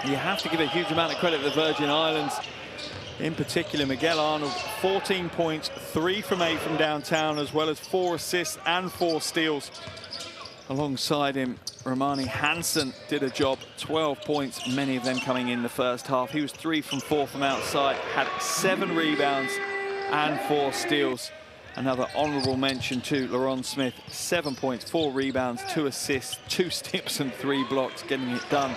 you have to give a huge amount of credit to the Virgin Islands. In particular, Miguel Arnold, 14 points, 3 from 8 from downtown, as well as 4 assists and 4 steals. Alongside him, Romani Hansen did a job, 12 points, many of them coming in the first half. He was 3 from 4 from outside, had 7 rebounds and 4 steals. Another honourable mention to Laron Smith, 7 points, 4 rebounds, 2 assists, 2 steals and 3 blocks, getting it done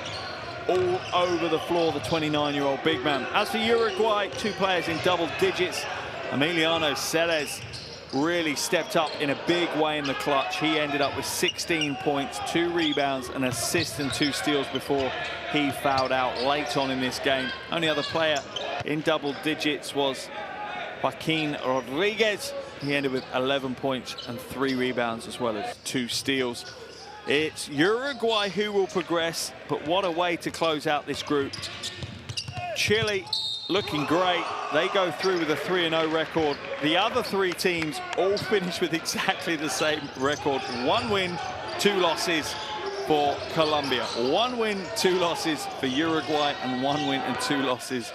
all over the floor, the 29-year-old big man. As for Uruguay, 2 players in double digits. Emiliano Celes really stepped up in a big way in the clutch. He ended up with 16 points, 2 rebounds, an assist and 2 steals before he fouled out late on in this game. Only other player in double digits was Joaquin Rodriguez. He ended with 11 points and 3 rebounds, as well as 2 steals. It's Uruguay who will progress, but what a way to close out this group. Chile looking great. They go through with a 3-0 record. The other 3 teams all finish with exactly the same record. 1 win, 2 losses for Colombia. 1 win, 2 losses for Uruguay, and 1 win and 2 losses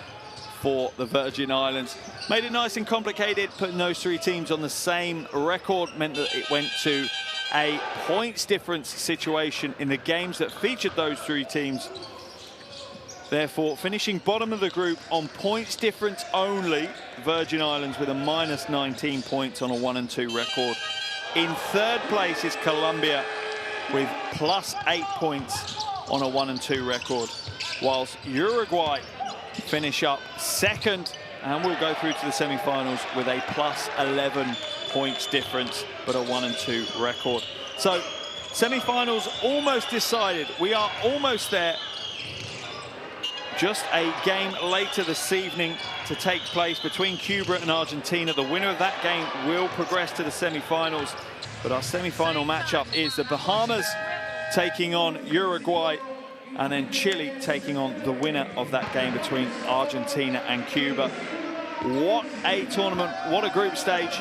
for the Virgin Islands. Made it nice and complicated, putting those 3 teams on the same record meant that it went to a points difference situation in the games that featured those 3 teams. Therefore, finishing bottom of the group on points difference only, Virgin Islands with a -19 points on a 1-2 record. In 3rd place is Colombia with +8 points on a 1-2 record, whilst Uruguay finish up 2nd and will go through to the semi-finals with a +11 points difference, but a 1-2 record. So, semi-finals almost decided. We are almost there. Just a game later this evening to take place between Cuba and Argentina. The winner of that game will progress to the semi-finals. But our semi-final matchup is the Bahamas taking on Uruguay. and then Chile taking on the winner of that game between Argentina and Cuba. What a tournament, what a group stage.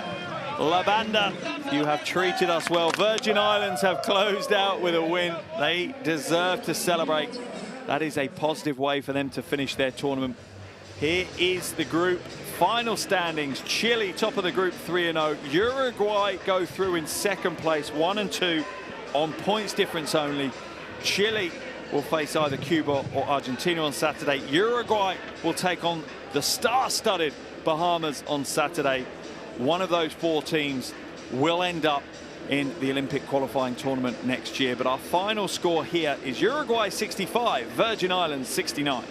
La Banda, you have treated us well. Virgin Islands have closed out with a win. They deserve to celebrate. That is a positive way for them to finish their tournament. Here is the group final standings. Chile top of the group 3-0. Uruguay go through in second place, 1 and 2 on points difference only. Chile will face either Cuba or Argentina on Saturday. Uruguay will take on the star-studded Bahamas on Saturday. One of those 4 teams will end up in the Olympic qualifying tournament next year. But our final score here is Uruguay 65, Virgin Islands 69.